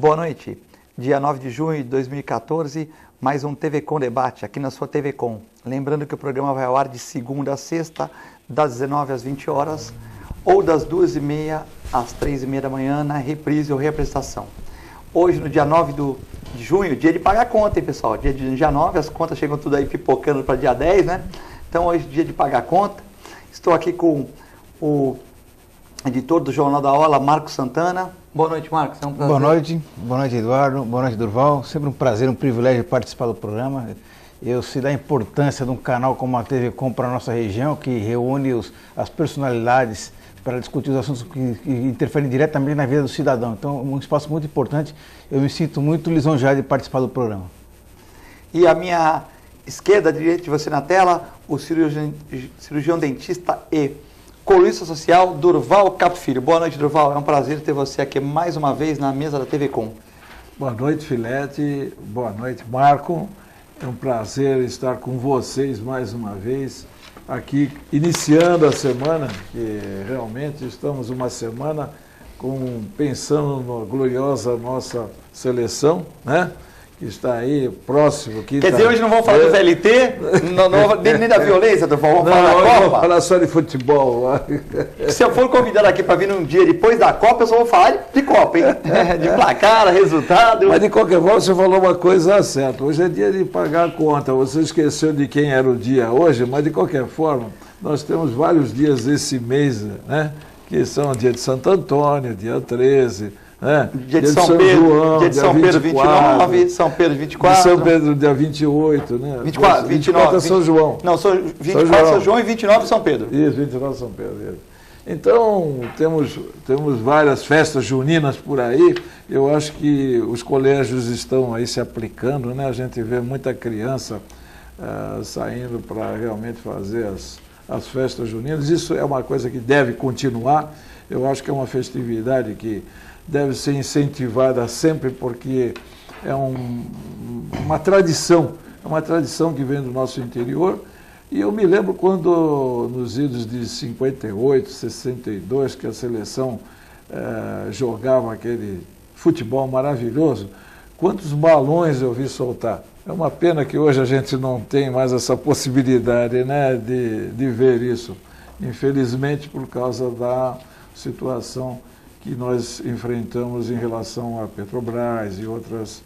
Boa noite. Dia 9 de junho de 2014, mais um TV Com Debate, aqui na sua TV Com. Lembrando que o programa vai ao ar de segunda a sexta, das 19 às 20 horas, ou das 2h30 às 3h30 da manhã, na reprise ou reapresentação. Hoje, no dia 9 de junho, dia de pagar a conta, hein, pessoal? Dia 9, as contas chegam tudo aí pipocando para dia 10, né? Então, hoje, dia de pagar a conta. Estou aqui com o editor do Jornal da Ola, Marcos Santana. Boa noite, Marcos. É um prazer. Boa noite, Eduardo. Boa noite, Durval. Sempre um prazer, um privilégio participar do programa. Eu sei da importância de um canal como a TV Com para a nossa região, que reúne as personalidades para discutir os assuntos que interferem diretamente na vida do cidadão. Então, um espaço muito importante. Eu me sinto muito lisonjeado de participar do programa. E a minha esquerda, direita de você na tela, o cirurgião dentista e colunista social, Durval Capo Filho. Boa noite, Durval. É um prazer ter você aqui mais uma vez na mesa da TV Com. Boa noite, Filete. Boa noite, Marco. É um prazer estar com vocês mais uma vez aqui, iniciando a semana, que realmente estamos uma semana pensando na gloriosa nossa seleção, né? Que está aí próximo. Quer dizer, hoje não vamos falar do VLT, nem da violência, vamos falar da Copa? Vamos falar só de futebol. Se eu for convidado aqui para vir num dia depois da Copa, eu só vou falar de Copa, hein? De placar, resultado. Mas de qualquer forma, você falou uma coisa certa. Hoje é dia de pagar a conta. Você esqueceu de quem era o dia hoje, mas de qualquer forma, nós temos vários dias esse mês, né? Que são o dia de Santo Antônio, dia 13, dia de São Pedro, dia de São Pedro 29, São Pedro 24. De São Pedro, dia 28, né? 24 é São João. Não, 24 São João e 29 São Pedro. Isso, 29 São Pedro. Isso. Então, temos várias festas juninas por aí. Eu acho que os colégios estão aí se aplicando, né? A gente vê muita criança saindo para realmente fazer as festas juninas. Isso é uma coisa que deve continuar. Eu acho que é uma festividade que deve ser incentivada sempre, porque é uma tradição que vem do nosso interior. E eu me lembro quando, nos idos de 58, 62, que a seleção jogava aquele futebol maravilhoso, quantos balões eu vi soltar. É uma pena que hoje a gente não tem mais essa possibilidade, né, de ver isso, infelizmente, por causa da situação que nós enfrentamos em relação à Petrobras e outras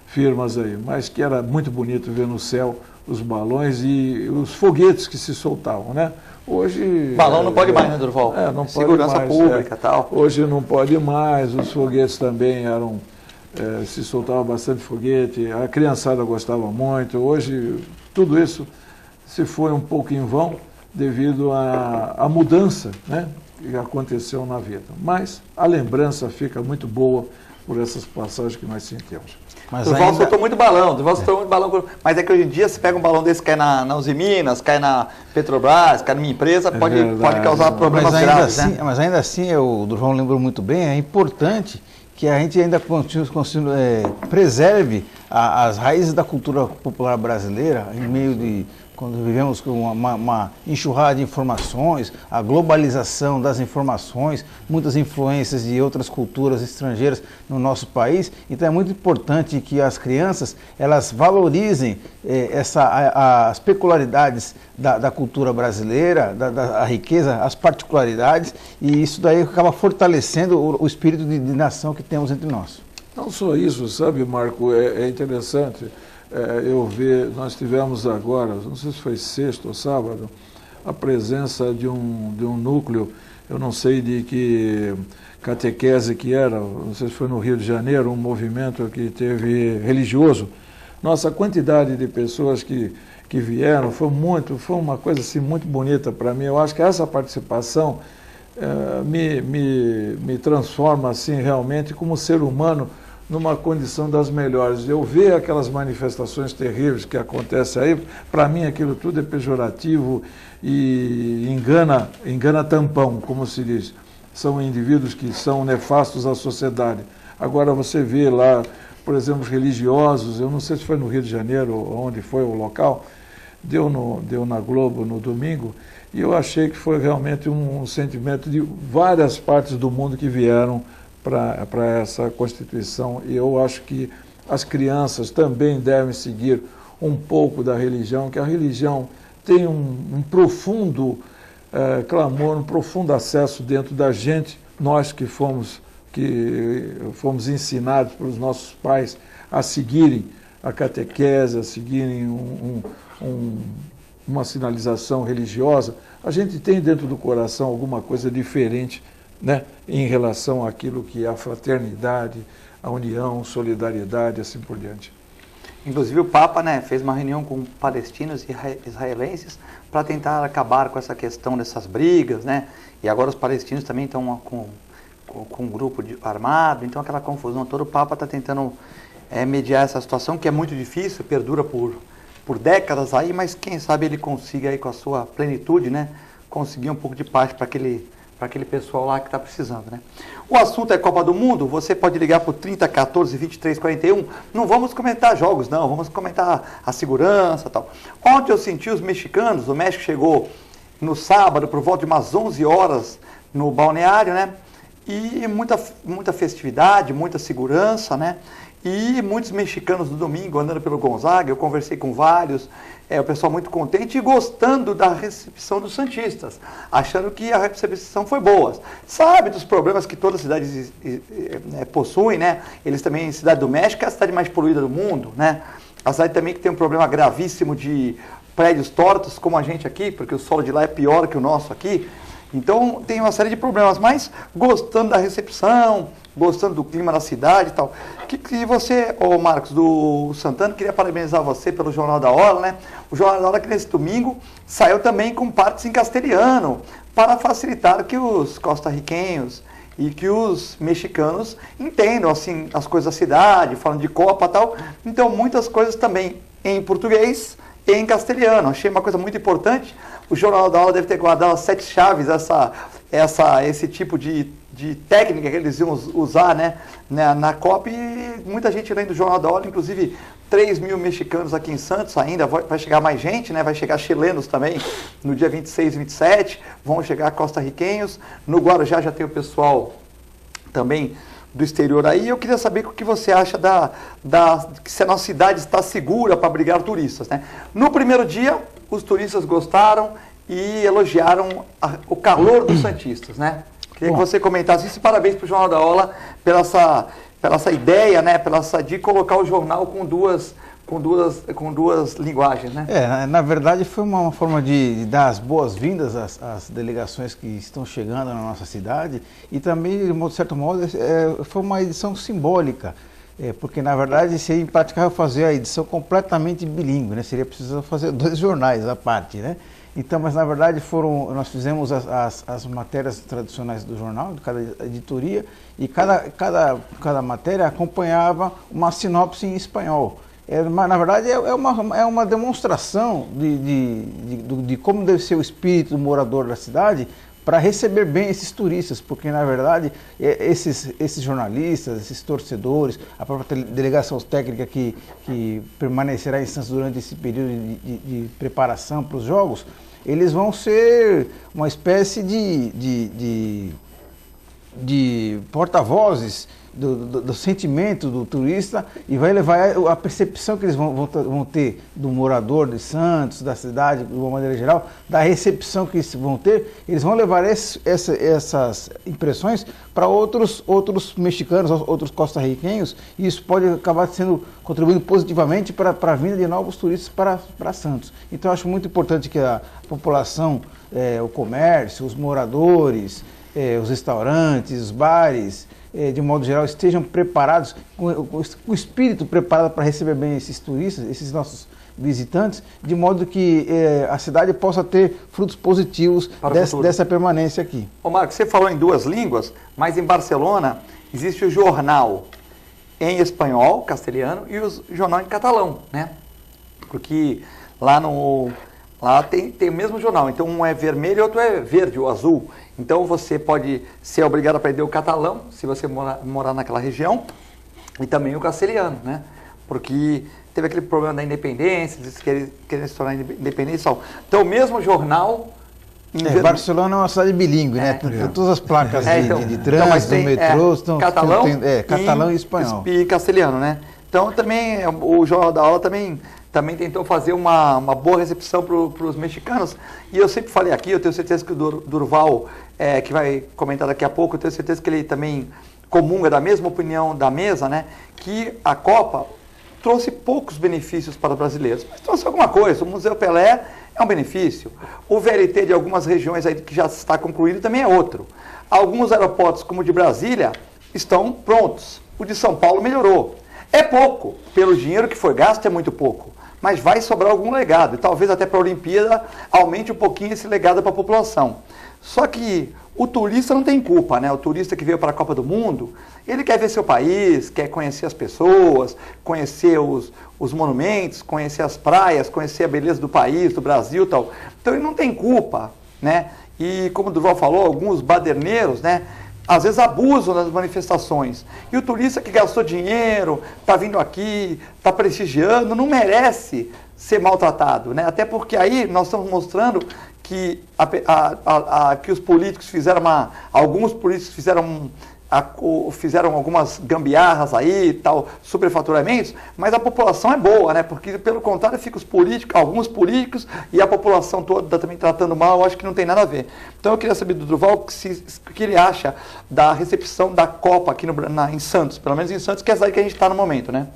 firmas aí, mas que era muito bonito ver no céu os balões e os foguetes que se soltavam, né? Hoje... Balão não pode mais, né, Durval? Não pode Segurança mais, pública e tal. Hoje não pode mais, os foguetes também eram... se soltava bastante foguete, a criançada gostava muito. Hoje tudo isso se foi um pouco em vão devido à mudança, né, que aconteceu na vida. Mas a lembrança fica muito boa por essas passagens que nós sentimos. Mas Durval soltou muito balão, mas é que hoje em dia, se pega um balão desse, cai na Uzi Minas, cai na Petrobras, cai na minha empresa, pode causar problemas graves, assim, né? Mas ainda assim, o Durval lembrou muito bem, é importante que a gente ainda preserve as raízes da cultura popular brasileira em meio de... quando vivemos com uma enxurrada de informações, a globalização das informações, muitas influências de outras culturas estrangeiras no nosso país. Então é muito importante que as crianças elas valorizem as peculiaridades da cultura brasileira, da riqueza, as particularidades, e isso daí acaba fortalecendo o espírito de nação que temos entre nós. Não só isso, sabe, Marco, é interessante. Nós tivemos agora, não sei se foi sexta ou sábado, a presença de um núcleo, eu não sei de que catequese que era, não sei se foi no Rio de Janeiro, um movimento que teve religioso. Nossa, a quantidade de pessoas que vieram foi uma coisa assim, muito bonita para mim. Eu acho que essa participação me transforma assim, realmente como ser humano, numa condição das melhores. Eu ver aquelas manifestações terríveis que acontecem aí, para mim aquilo tudo é pejorativo e engana tampão, como se diz. São indivíduos que são nefastos à sociedade. Agora você vê lá, por exemplo, os religiosos, eu não sei se foi no Rio de Janeiro, onde foi o local, deu na Globo no domingo, e eu achei que foi realmente um sentimento de várias partes do mundo que vieram para essa Constituição. E eu acho que as crianças também devem seguir um pouco da religião, que a religião tem um profundo clamor, um profundo acesso dentro da gente, nós que fomos ensinados pelos nossos pais a seguirem a catequese, a seguirem uma sinalização religiosa, a gente tem dentro do coração alguma coisa diferente, né, em relação àquilo que é a fraternidade, a união, solidariedade, assim por diante. Inclusive o Papa, né, fez uma reunião com palestinos e israelenses para tentar acabar com essa questão dessas brigas, né? E agora os palestinos também estão com um grupo armado, então aquela confusão toda. O Papa está tentando mediar essa situação, que é muito difícil, perdura por décadas aí, mas quem sabe ele consiga aí com a sua plenitude, né, conseguir um pouco de paz para aquele pessoal lá que está precisando, né? O assunto é Copa do Mundo, você pode ligar para o 3014 2341, não vamos comentar jogos não, vamos comentar a segurança e tal. Ontem eu senti os mexicanos, o México chegou no sábado por volta de umas 11 horas no balneário, né? E muita festividade, muita segurança, né? E muitos mexicanos no domingo andando pelo Gonzaga, eu conversei com vários, o pessoal muito contente e gostando da recepção dos santistas, achando que a recepção foi boa. Sabe dos problemas que todas as cidades possuem, né? Eles também, Cidade do México é a cidade mais poluída do mundo, né? A cidade também que tem um problema gravíssimo de prédios tortos, como a gente aqui, porque o solo de lá é pior que o nosso aqui. Então tem uma série de problemas, mas gostando da recepção, gostando do clima da cidade e tal. Que você, Marcos, do Santana, queria parabenizar você pelo Jornal da Hora, né? O Jornal da Hora que nesse domingo saiu também com partes em castelhano, para facilitar que os costarriquenhos e que os mexicanos entendam assim as coisas da cidade, falando de Copa e tal. Então muitas coisas também em português e em castelhano. Achei uma coisa muito importante. O Jornal da Hora deve ter guardado as 7 chaves, esse tipo de técnica que eles iam usar, né, na Copa, e muita gente lendo o Jornal da Hora, inclusive 3 mil mexicanos aqui em Santos ainda, vai chegar mais gente, né, vai chegar chilenos também no dia 26 e 27, vão chegar costarriquenhos, no Guarujá já tem o pessoal também do exterior aí. Eu queria saber o que você acha se a nossa cidade está segura para abrigar turistas, né? No primeiro dia, os turistas gostaram e elogiaram o calor dos santistas, né? Queria que você comentasse isso, e parabéns para o Jornal da Hora pela essa ideia, né? De colocar o jornal com duas linguagens, né? Na verdade foi uma forma de dar as boas-vindas às delegações que estão chegando na nossa cidade, e também, de certo modo, foi uma edição simbólica, porque na verdade seria impraticável fazer a edição completamente bilíngue, né? Seria preciso fazer 2 jornais à parte, né? Então, mas na verdade nós fizemos as matérias tradicionais do jornal, de cada editoria, e cada matéria acompanhava uma sinopse em espanhol. Na verdade é uma demonstração de como deve ser o espírito do morador da cidade para receber bem esses turistas, porque na verdade esses jornalistas, esses torcedores, a própria delegação técnica que permanecerá em Santos durante esse período de preparação para os jogos, eles vão ser uma espécie de porta-vozes do sentimento do turista, e vai levar a percepção que eles vão ter do morador de Santos, da cidade, de uma maneira geral, da recepção que eles vão ter. Eles vão levar essas impressões para outros mexicanos, outros costarriquenhos, e isso pode acabar contribuindo positivamente para a vinda de novos turistas para Santos. Então eu acho muito importante que a população, o comércio, os moradores, os restaurantes, os bares, de modo geral, estejam preparados, com o espírito preparado para receber bem esses turistas, esses nossos visitantes, de modo que a cidade possa ter frutos positivos dessa permanência aqui. Marcos, você falou em 2 línguas, mas em Barcelona existe o jornal em espanhol, castelhano, e o jornal em catalão, né? Porque lá tem o mesmo jornal, então um é vermelho e outro é verde ou azul. Então você pode ser obrigado a aprender o catalão, se você morar naquela região, e também o castelhano, né? Porque teve aquele problema da independência, eles querem se tornar independentes. Então o mesmo jornal Barcelona é uma cidade bilíngue, né? Tem todas as placas de trânsito, do metrô, catalão e espanhol. E castelhano, né? Então também o Jornal da Aula também tentou fazer uma boa recepção para os mexicanos. E eu sempre falei aqui, eu tenho certeza que o Durval, que vai comentar daqui a pouco, eu tenho certeza que ele também comunga da mesma opinião da mesa, né? Que a Copa trouxe poucos benefícios para os brasileiros, mas trouxe alguma coisa. O Museu Pelé é um benefício. O VLT de algumas regiões aí que já está concluído também é outro. Alguns aeroportos, como o de Brasília, estão prontos. O de São Paulo melhorou. É pouco. Pelo dinheiro que foi gasto, é muito pouco. Mas vai sobrar algum legado. E talvez até para a Olimpíada aumente um pouquinho esse legado para a população. Só que o turista não tem culpa, né? O turista que veio para a Copa do Mundo, ele quer ver seu país, quer conhecer as pessoas, conhecer os monumentos, conhecer as praias, conhecer a beleza do país, do Brasil e tal. Então ele não tem culpa, né? E como o Durval falou, alguns baderneiros, né? Às vezes abusam das manifestações. E o turista que gastou dinheiro, está vindo aqui, está prestigiando, não merece ser maltratado, né? Até porque aí nós estamos mostrando que, que os políticos fizeram alguns políticos fizeram algumas gambiarras aí, tal, superfaturamentos, mas a população é boa, né? Porque pelo contrário fica alguns políticos e a população toda também tratando mal, eu acho que não tem nada a ver. Então eu queria saber do Durval o que ele acha da recepção da Copa aqui em Santos, pelo menos em Santos, que é a cidade que a gente está no momento, né?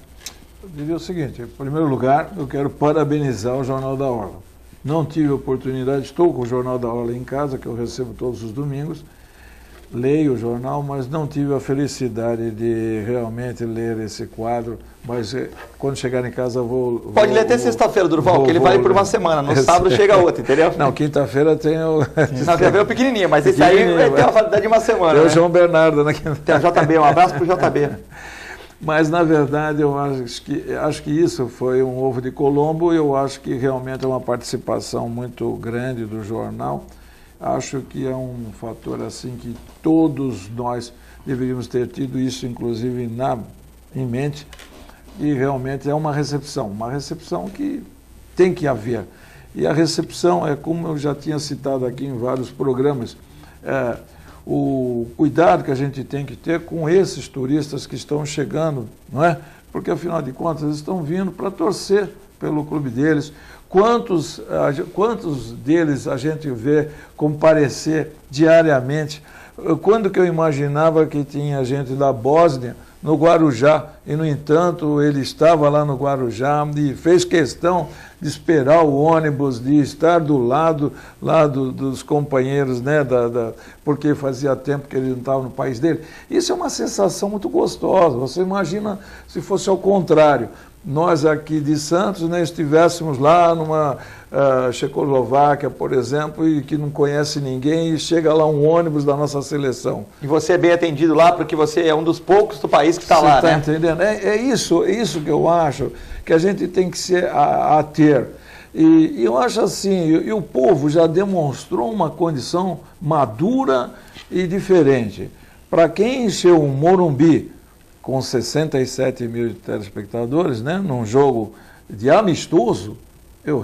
Eu diria o seguinte: em primeiro lugar, eu quero parabenizar o Jornal da Orla. Não tive oportunidade, estou com o Jornal da Orla em casa, que eu recebo todos os domingos, leio o jornal, mas não tive a felicidade de realmente ler esse quadro, mas quando chegar em casa Pode ler até sexta-feira, Durval, que ele vale por uma semana, no sábado chega outro, entendeu? Não, quinta-feira tem o... Quinta-feira é o pequenininho, mas esse aí tem uma validade de uma semana. Tem o né? João Bernardo, né? Tem o JB, um abraço para o JB. Mas, na verdade, eu acho que isso foi um ovo de Colombo. Eu acho que realmente é uma participação muito grande do jornal. Acho que é um fator assim que todos nós deveríamos ter tido isso, inclusive, em mente. E realmente é uma recepção que tem que haver. E a recepção é, como eu já tinha citado aqui em vários programas, o cuidado que a gente tem que ter com esses turistas que estão chegando, não é? Porque, afinal de contas, eles estão vindo para torcer pelo clube deles. Quantos deles a gente vê comparecer diariamente? Quando que eu imaginava que tinha gente da Bósnia no Guarujá, e, no entanto, ele estava lá no Guarujá e fez questão de esperar o ônibus, de estar do lado lá dos companheiros, né, porque fazia tempo que ele não estava no país dele. Isso é uma sensação muito gostosa. Você imagina se fosse ao contrário. Nós aqui de Santos, né, estivéssemos lá numa Checoslováquia, por exemplo, e que não conhece ninguém, e chega lá um ônibus da nossa seleção. E você é bem atendido lá, porque você é um dos poucos do país que está lá, né? Você está entendendo? É isso que eu acho que a gente tem que se ater. E eu acho assim, e o povo já demonstrou uma condição madura e diferente. Para quem encheu o Morumbi com 67 mil telespectadores, né, num jogo de amistoso, eu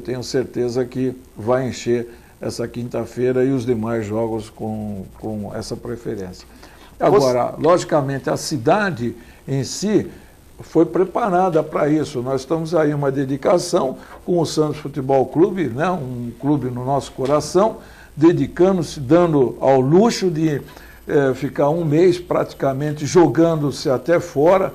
tenho certeza que vai encher essa quinta-feira e os demais jogos com essa preferência. Agora, logicamente, a cidade em si foi preparada para isso. Nós estamos aí uma dedicação com o Santos Futebol Clube, né, um clube no nosso coração, dedicando-se, dando ao luxo de ficar um mês praticamente jogando-se até fora,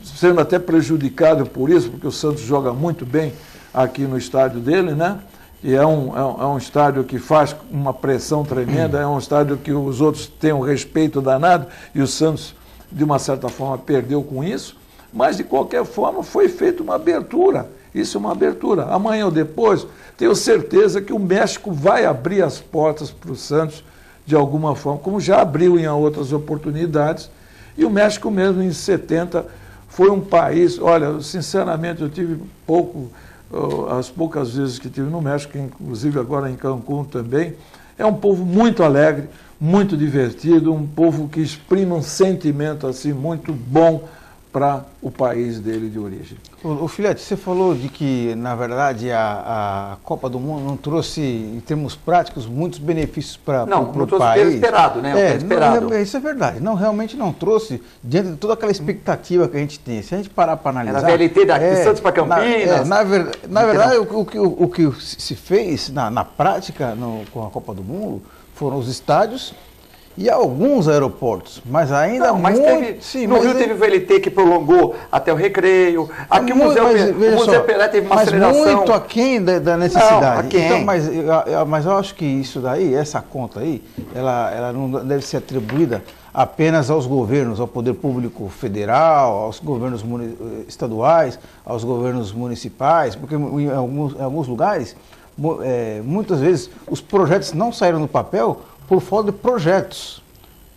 sendo até prejudicado por isso, porque o Santos joga muito bem aqui no estádio dele, né? E é um estádio que faz uma pressão tremenda, é um estádio que os outros têm um respeito danado, e o Santos, de uma certa forma, perdeu com isso, mas, de qualquer forma, foi feita uma abertura. Isso é uma abertura. Amanhã ou depois, tenho certeza que o México vai abrir as portas para o Santos, de alguma forma, como já abriu em outras oportunidades. E o México mesmo, em 70, foi um país... Olha, sinceramente, eu tive as poucas vezes que tive no México, inclusive agora em Cancún também, é um povo muito alegre, muito divertido, um povo que exprime um sentimento assim muito bom para o país dele de origem. O Filete, você falou de que, na verdade, a Copa do Mundo não trouxe, em termos práticos, muitos benefícios para o país. Não trouxe o que era esperado, né? O que era esperado. Isso é verdade. Não, realmente não trouxe, diante de toda aquela expectativa que a gente tem. Se a gente parar para analisar... Era a VLT daqui de Santos para Campinas. Na verdade, o que se fez na prática com a Copa do Mundo foram os estádios e alguns aeroportos, mas ainda não, mas muito... Teve, sim, no Rio teve o VLT que prolongou até o Recreio, aqui o Museu Pelé teve uma aceleração. Mas muito aquém da necessidade. Não, aquém. Então, mas eu acho que isso daí, essa conta aí, ela não deve ser atribuída apenas aos governos, ao poder público federal, aos governos estaduais, aos governos municipais, porque em alguns lugares, muitas vezes, os projetos não saíram no papel por falta de projetos.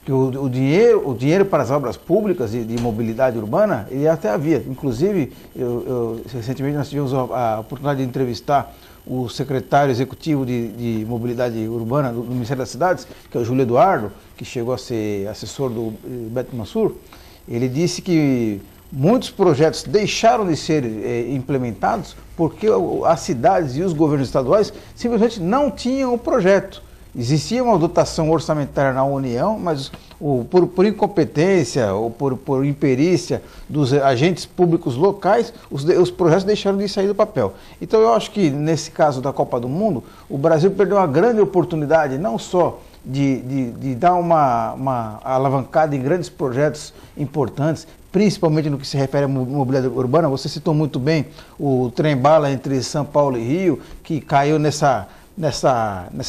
Que o dinheiro para as obras públicas de mobilidade urbana, ele até havia. Inclusive, recentemente nós tivemos a oportunidade de entrevistar o secretário executivo de mobilidade urbana do Ministério das Cidades, que é o Júlio Eduardo, que chegou a ser assessor do Beto Mansur. Ele disse que muitos projetos deixaram de ser implementados porque as cidades e os governos estaduais simplesmente não tinham o projeto. Existia uma dotação orçamentária na União, mas por incompetência ou por imperícia dos agentes públicos locais, os projetos deixaram de sair do papel. Então eu acho que nesse caso da Copa do Mundo, o Brasil perdeu uma grande oportunidade, não só de dar uma alavancada em grandes projetos importantes, principalmente no que se refere à mobilidade urbana. Você citou muito bem o trem-bala entre São Paulo e Rio, que caiu nessa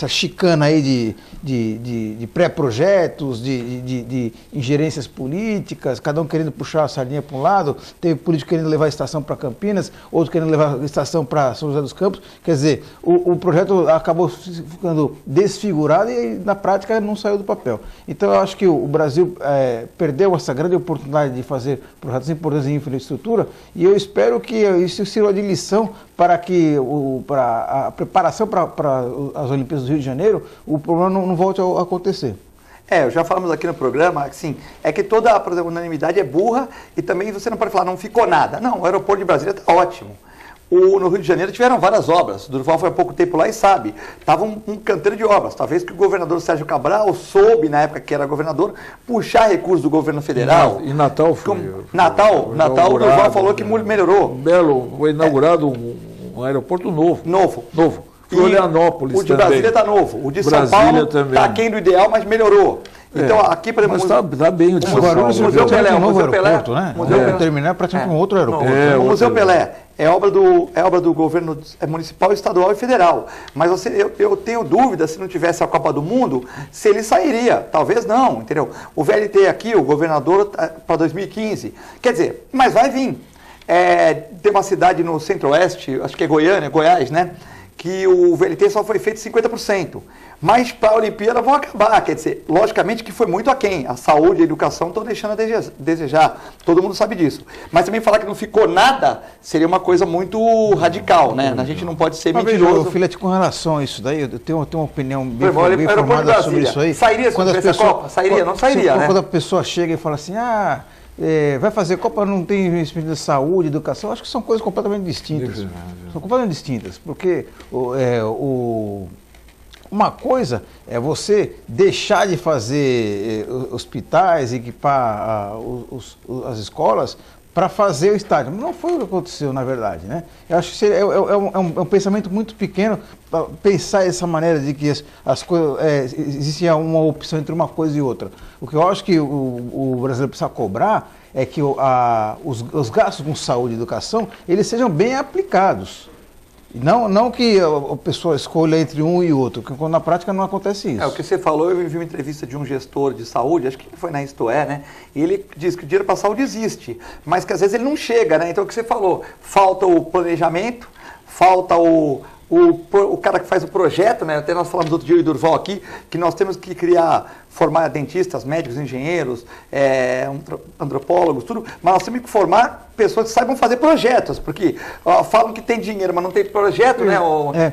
chicana aí de pré-projetos, de ingerências políticas, cada um querendo puxar a sardinha para um lado, teve político querendo levar a estação para Campinas, outro querendo levar a estação para São José dos Campos. Quer dizer, o projeto acabou ficando desfigurado e na prática não saiu do papel. Então eu acho que o Brasil perdeu essa grande oportunidade de fazer projetos importantes em infraestrutura, e eu espero que isso sirva de lição para que para a preparação para as Olimpíadas do Rio de Janeiro, o problema não volte a acontecer. Já falamos aqui no programa, assim, que toda, por exemplo, unanimidade é burra, e também você não pode falar, não ficou nada. Não, o aeroporto de Brasília está ótimo. No Rio de Janeiro tiveram várias obras. O Durval foi há pouco tempo lá e sabe. Estava um canteiro de obras. Talvez que o governador Sérgio Cabral soube, na época que era governador, puxar recursos do governo federal. E Natal foi. Natal, o Durval falou que melhorou. Foi inaugurado um aeroporto novo. Florianópolis o de Brasília está novo. O de São Paulo está aquém do ideal, mas melhorou. Então, aqui, por exemplo... Mas está bem o de São Paulo. O Museu Pelé, o Museu Pelé, né? Para terminar, praticamente um outro aeroporto. O Museu Pelé é obra do governo municipal, estadual e federal. Mas eu tenho dúvida, se não tivesse a Copa do Mundo, se ele sairia. Talvez não, entendeu? O VLT aqui, o governador, para 2015. Quer dizer, mas vai vir. Tem uma cidade no centro-oeste, acho que é Goiás, né? Que o VLT só foi feito 50%. Mas para a Olimpíada vão acabar. Quer dizer, logicamente que foi muito aquém. A saúde e a educação estão deixando a desejar. Todo mundo sabe disso. Mas também falar que não ficou nada seria uma coisa muito radical, né? A gente não pode ser mentiroso. Filete, com relação a isso daí, eu tenho uma opinião bem formada sobre isso aí. Sairia se não tivesse a Copa? Sairia? Não sairia, né? Quando a pessoa chega e fala assim, vai fazer Copa, não tem investimento de saúde, educação, acho que são coisas completamente distintas. São completamente distintas, porque uma coisa é você deixar de fazer hospitais, equipar as escolas para fazer o estádio. Mas não foi o que aconteceu, na verdade, né? Eu acho que é um pensamento muito pequeno pensar dessa maneira de que as coisas existe uma opção entre uma coisa e outra. O que eu acho que o brasileiro precisa cobrar é que os gastos com saúde e educação eles sejam bem aplicados. Não que a pessoa escolha entre um e outro, porque na prática não acontece isso. O que você falou, eu vi uma entrevista de um gestor de saúde, acho que foi na Isto né? E ele diz que o dinheiro para a saúde existe, mas que às vezes ele não chega, né? Então o que você falou, falta o planejamento, falta o cara que faz o projeto, né? Até nós falamos outro dia, o Durval aqui, que nós temos que formar dentistas, médicos, engenheiros, antropólogos, tudo, mas nós temos que formar pessoas que saibam fazer projetos, porque falam que tem dinheiro, mas não tem projeto, né?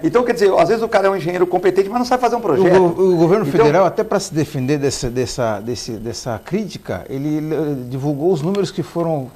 Então, quer dizer, às vezes o cara é um engenheiro competente, mas não sabe fazer um projeto. O governo federal, até para se defender dessa crítica, ele divulgou os números que foram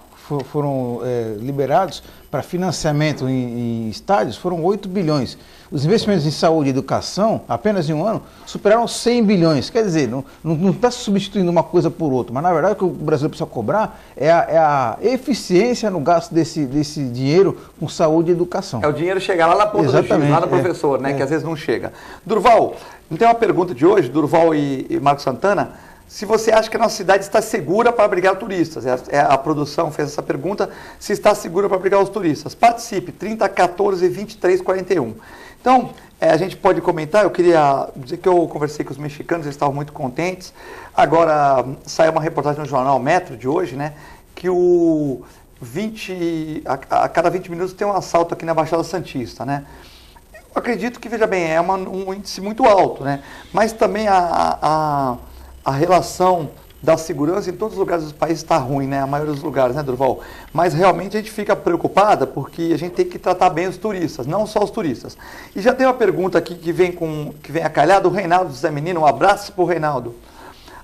foram liberados para financiamento em estádios foram 8 bilhões. Os investimentos em saúde e educação, apenas em um ano, superaram 100 bilhões. Quer dizer, não está substituindo uma coisa por outra, mas na verdade o que o brasileiro precisa cobrar é a eficiência no gasto desse dinheiro com saúde e educação. É o dinheiro chegar lá na ponta do giz, lá no professor, né, que às vezes não chega. Durval, não tem uma pergunta de hoje, Durval e Marcos Santana, se você acha que a nossa cidade está segura para abrigar turistas. A produção fez essa pergunta, se está segura para abrigar os turistas. Participe, 3014 2341. Então, a gente pode comentar, eu queria dizer que eu conversei com os mexicanos, eles estavam muito contentes. Agora, saiu uma reportagem no jornal Metro de hoje, né, que a cada 20 minutos tem um assalto aqui na Baixada Santista, né. Eu acredito que, veja bem, é um índice muito alto, né, mas também a relação da segurança em todos os lugares do país está ruim, né? A maioria dos lugares, né, Durval? Mas realmente a gente fica preocupada porque a gente tem que tratar bem os turistas, não só os turistas. E já tem uma pergunta aqui que vem a calhar do Reinaldo Zé Menino. Um abraço para o Reinaldo.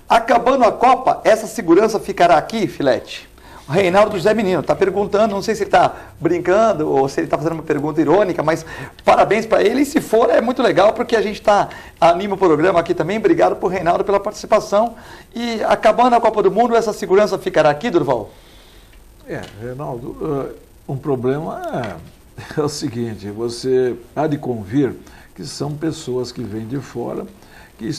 Acabando a Copa, essa segurança ficará aqui, Filete? O Reinaldo José Menino está perguntando, não sei se ele está brincando ou se ele está fazendo uma pergunta irônica, mas parabéns para ele, e se for é muito legal, porque a gente anima o programa aqui também. Obrigado por Reinaldo pela participação. E acabando a Copa do Mundo, essa segurança ficará aqui, Durval? Reinaldo, um problema é o seguinte, você há de convir que são pessoas que vêm de fora, que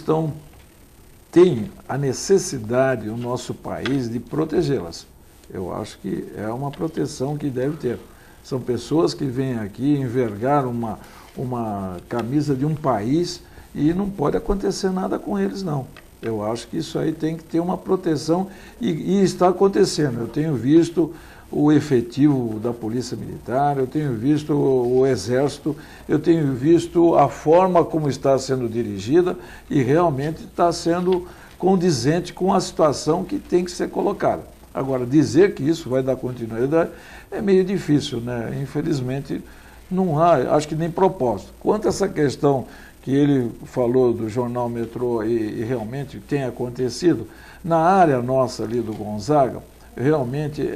têm a necessidade, o nosso país, de protegê-las. Eu acho que é uma proteção que deve ter. São pessoas que vêm aqui envergar uma camisa de um país e não pode acontecer nada com eles, não. Eu acho que isso aí tem que ter uma proteção e está acontecendo. Eu tenho visto o efetivo da Polícia Militar, eu tenho visto o Exército, eu tenho visto a forma como está sendo dirigida e realmente está sendo condizente com a situação que tem que ser colocada. Agora, dizer que isso vai dar continuidade é meio difícil, né? Infelizmente, não há, acho que nem propósito. Quanto a essa questão que ele falou do jornal Metrô e realmente tem acontecido, na área nossa ali do Gonzaga, realmente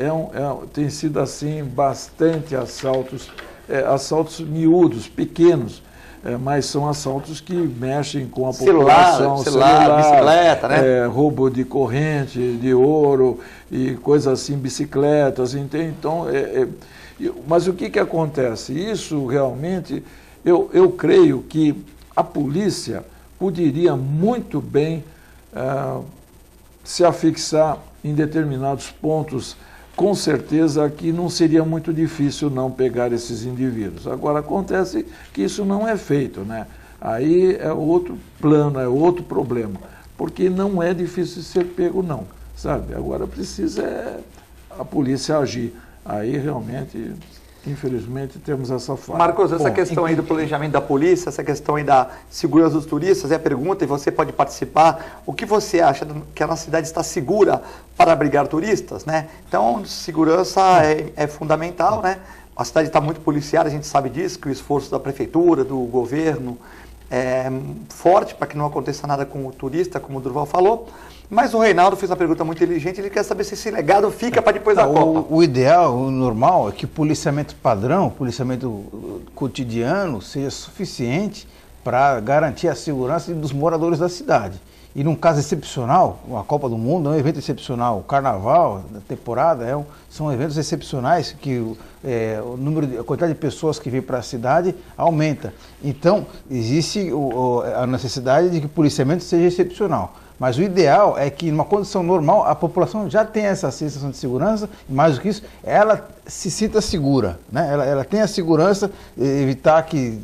tem sido assim bastante assaltos miúdos, pequenos, mas são assaltos que mexem com a população, celular, bicicleta, né? Roubo de corrente, de ouro e coisas assim, bicicletas, entende? Então, mas o que acontece? Isso realmente, eu creio que a polícia poderia muito bem se afixar em determinados pontos. Com certeza que não seria muito difícil não pegar esses indivíduos. Agora, acontece que isso não é feito, né? Aí é outro plano, é outro problema, porque não é difícil ser pego, não, sabe? Agora precisa a polícia agir. Aí realmente, infelizmente, temos essa falha. Marcos, essa questão aí do planejamento da polícia, essa questão aí da segurança dos turistas, é a pergunta e você pode participar. O que você acha que a nossa cidade está segura para abrigar turistas, né? Então, segurança é fundamental, né? A cidade está muito policiada, a gente sabe disso, que o esforço da prefeitura, do governo é forte para que não aconteça nada com o turista, como o Durval falou. Mas o Reinaldo fez uma pergunta muito inteligente, ele quer saber se esse legado fica para depois da Copa. O ideal, o normal, é que o policiamento padrão, o policiamento cotidiano, seja suficiente para garantir a segurança dos moradores da cidade. E num caso excepcional, a Copa do Mundo é um evento excepcional, o Carnaval, a temporada, são eventos excepcionais que a quantidade de pessoas que vêm para a cidade aumenta. Então, existe a necessidade de que o policiamento seja excepcional. Mas o ideal é que, numa condição normal, a população já tenha essa sensação de segurança, e mais do que isso, ela se sinta segura, né? Ela tenha a segurança, evitar que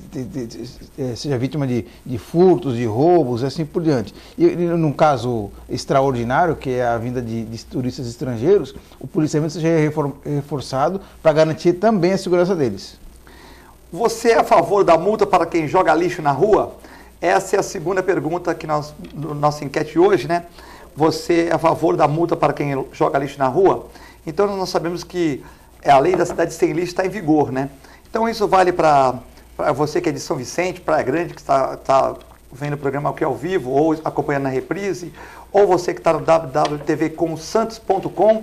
seja vítima de furtos, de roubos e assim por diante. E num caso extraordinário, que é a vinda de turistas estrangeiros, o policiamento seja reforçado para garantir também a segurança deles. Você é a favor da multa para quem joga lixo na rua? Essa é a segunda pergunta que nossa enquete hoje, né? Você é a favor da multa para quem joga lixo na rua? Então nós sabemos que a lei da cidade sem lixo está em vigor, né? Então isso vale para você que é de São Vicente, Praia Grande, que está vendo o programa aqui ao vivo ou acompanhando na reprise, ou você que está no www.tvcomsantos.com.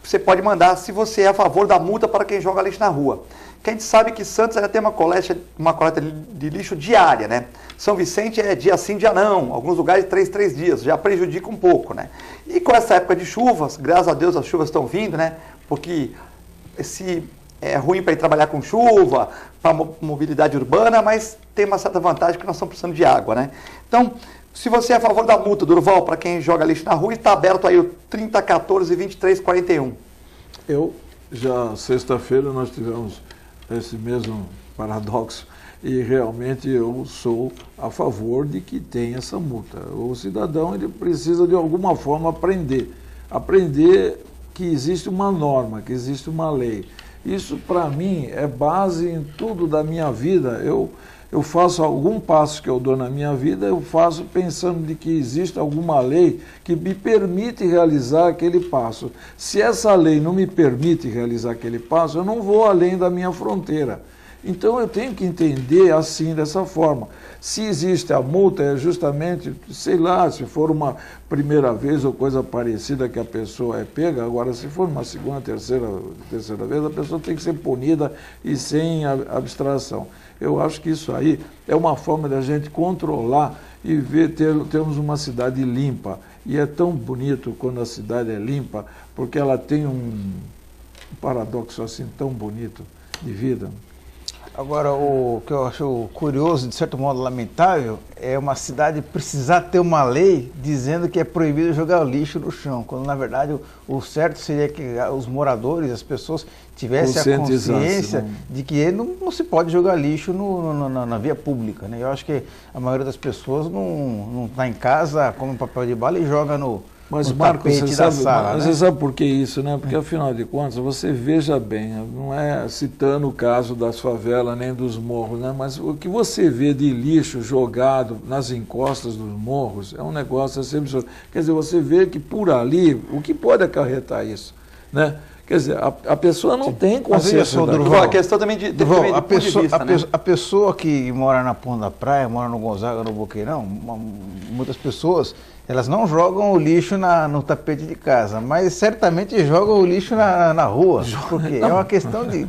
você pode mandar se você é a favor da multa para quem joga lixo na rua. Que a gente sabe que Santos ainda tem uma coleta de lixo diária, né? São Vicente é dia sim, dia não. Alguns lugares 3 dias, já prejudica um pouco, né? E com essa época de chuvas, graças a Deus as chuvas estão vindo, né? Porque é ruim para ir trabalhar com chuva, para mobilidade urbana, mas tem uma certa vantagem que nós estamos precisando de água, né? Então, se você é a favor da multa, Durval, para quem joga lixo na rua, está aberto aí o 3014-2341. Já sexta-feira nós tivemos esse mesmo paradoxo e realmente eu sou a favor de que tenha essa multa. O cidadão ele precisa de alguma forma aprender que existe uma norma, que existe uma lei. Isso para mim é base em tudo da minha vida. Eu faço algum passo que eu dou na minha vida, eu faço pensando de que existe alguma lei que me permite realizar aquele passo. Se essa lei não me permite realizar aquele passo, eu não vou além da minha fronteira. Então eu tenho que entender assim, dessa forma. Se existe a multa, é justamente, sei lá, se for uma primeira vez ou coisa parecida que a pessoa é pega, agora se for uma segunda, terceira vez, a pessoa tem que ser punida e sem abstração. Eu acho que isso aí é uma forma da gente controlar e termos uma cidade limpa. E é tão bonito quando a cidade é limpa, porque ela tem um paradoxo assim tão bonito de vida. Agora, o que eu acho curioso, de certo modo lamentável, é uma cidade precisar ter uma lei dizendo que é proibido jogar lixo no chão, quando na verdade o certo seria que os moradores, as pessoas tivessem a consciência de que não se pode jogar lixo na via pública, né? Eu acho que a maioria das pessoas não está em casa, come papel de bala e joga no Marcos, sala, você sabe por que isso, né? Porque afinal de contas, você veja bem, não é citando o caso das favelas nem dos morros, né? Mas o que você vê de lixo jogado nas encostas dos morros é um negócio assim absurdo. Quer dizer, você vê que por ali, o que pode acarretar isso, né? Quer dizer, a pessoa não tem consciência. A questão também de a pessoa que mora na ponta da praia, mora no Gonzaga, no Boqueirão, muitas pessoas, elas não jogam o lixo no tapete de casa, mas certamente jogam o lixo na rua, porque é uma questão de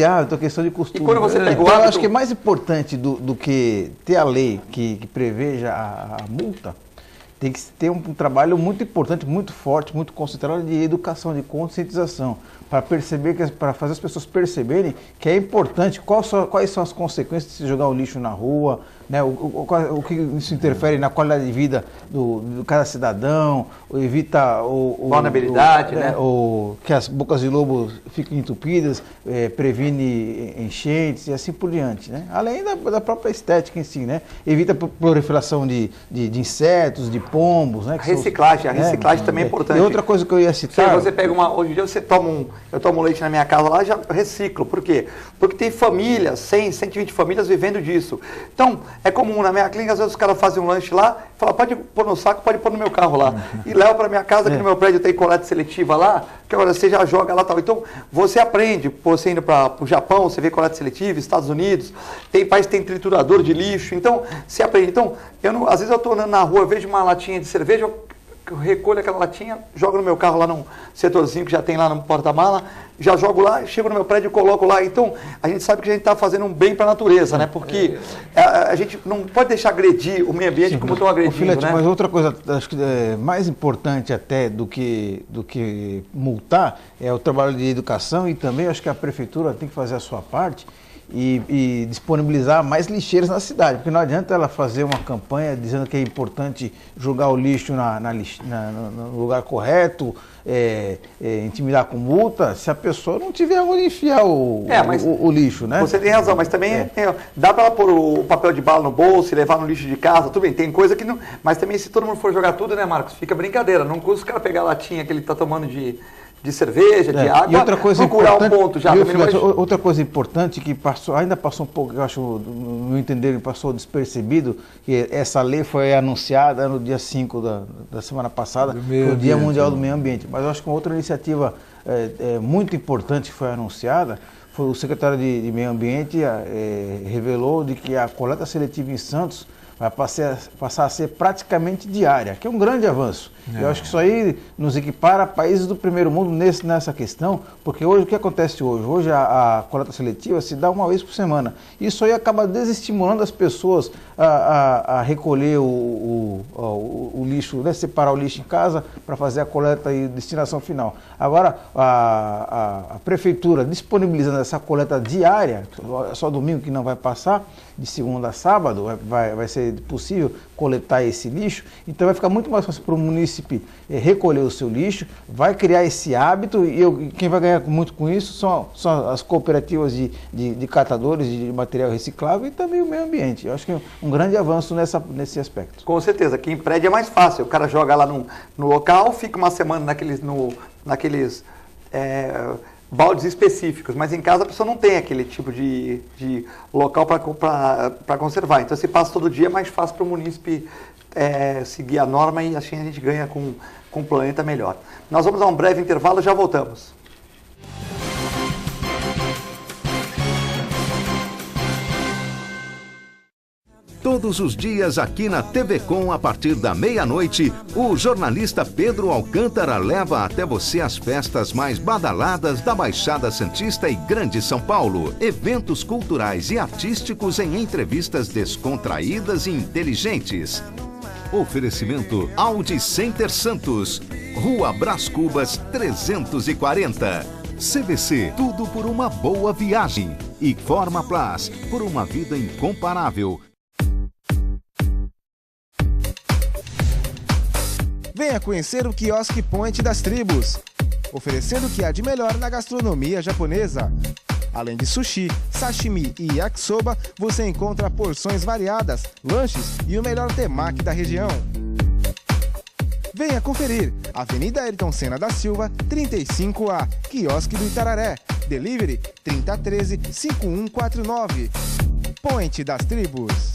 hábito, é uma questão de costume. E quando você pega o hábito... Eu acho que mais importante do que ter a lei que preveja a multa, tem que ter um trabalho muito importante, muito forte, muito concentrado de educação, de conscientização, para fazer as pessoas perceberem que é importante quais são as consequências de se jogar o lixo na rua, né, o que isso interfere na qualidade de vida do cada cidadão, evita vulnerabilidade, né? Que as bocas de lobo fiquem entupidas, previne enchentes e assim por diante, né? Além da própria estética em si, né? Evita proliferação de insetos, de pombos, né? A reciclagem também é importante. E outra coisa que eu ia citar... Você pega hoje em dia eu tomo leite na minha casa lá, já reciclo. Por quê? Porque tem famílias, 100, 120 famílias vivendo disso. Então, é comum, na minha clínica, às vezes os caras fazem um lanche lá, falam, pode pôr no saco, pode pôr no meu carro lá. E leva para minha casa, que no meu prédio tem coleta seletiva lá, que agora você já joga lá e tal. Então, você aprende, você indo para o Japão, você vê coleta seletiva, Estados Unidos, tem país que tem triturador de lixo, então, você aprende. Então, às vezes eu estou andando na rua, eu vejo uma latinha de cerveja, eu recolho aquela latinha, jogo no meu carro lá num setorzinho que já tem lá no porta-mala, já jogo lá, chego no meu prédio e coloco lá. Então, a gente sabe que a gente está fazendo um bem para a natureza, né? Porque a gente não pode deixar agredir o meio ambiente como estão agredindo, Filete, né? Mas outra coisa, acho que é mais importante até do que multar é o trabalho de educação, e também acho que a prefeitura tem que fazer a sua parte e disponibilizar mais lixeiras na cidade, porque não adianta ela fazer uma campanha dizendo que é importante jogar o lixo no lugar correto, intimidar com multa, se a pessoa não tiver onde enfiar o lixo, né? Você tem razão, mas também dá para ela pôr o papel de bala no bolso e levar no lixo de casa, tudo bem, tem coisa que não... Mas também se todo mundo for jogar tudo, né, Marcos, fica brincadeira, não custa o cara pegar a latinha que ele está tomando de cerveja, de água, e outra coisa procurar um ponto já. Outra coisa importante que ainda passou um pouco, eu acho, no meu entender, passou despercebido, que essa lei foi anunciada no dia 5 da semana passada, foi o Dia Mundial do Meio Ambiente. Mas eu acho que uma outra iniciativa muito importante que foi anunciada, foi o secretário de Meio Ambiente revelou de que a coleta seletiva em Santos vai passar a ser praticamente diária, que é um grande avanço. Eu acho que isso aí nos equipara a países do primeiro mundo nessa questão, porque hoje o que acontece hoje? Hoje a coleta seletiva se dá uma vez por semana. Isso aí acaba desestimulando as pessoas a recolher o lixo, né? Separar o lixo em casa para fazer a coleta e destinação final. Agora, a prefeitura disponibilizando essa coleta diária, só domingo que não vai passar, de segunda a sábado, vai ser possível coletar esse lixo, então vai ficar muito mais fácil para o munícipe recolher o seu lixo, vai criar esse hábito e quem vai ganhar muito com isso são as cooperativas de catadores de material reciclável e também o meio ambiente. Eu acho que é um grande avanço nesse aspecto. Com certeza, aqui em prédio é mais fácil, o cara joga lá no local, fica uma semana naqueles baldes específicos, mas em casa a pessoa não tem aquele tipo de local para conservar. Então, se passa todo dia, é mais fácil para o munícipe seguir a norma e assim a gente ganha com um planeta melhor. Nós vamos dar um breve intervalo e já voltamos. Todos os dias aqui na TV Com, a partir da meia-noite, o jornalista Pedro Alcântara leva até você as festas mais badaladas da Baixada Santista e Grande São Paulo. Eventos culturais e artísticos em entrevistas descontraídas e inteligentes. Oferecimento Audi Center Santos, Rua Brás Cubas 340. CVC, tudo por uma boa viagem. E Forma Plus, por uma vida incomparável. Venha conhecer o Quiosque Point das Tribos, oferecendo o que há de melhor na gastronomia japonesa. Além de sushi, sashimi e yakisoba, você encontra porções variadas, lanches e o melhor temaki da região. Venha conferir. Avenida Ayrton Senna da Silva, 35A, Quiosque do Itararé. Delivery 3013-5149. Point das Tribos.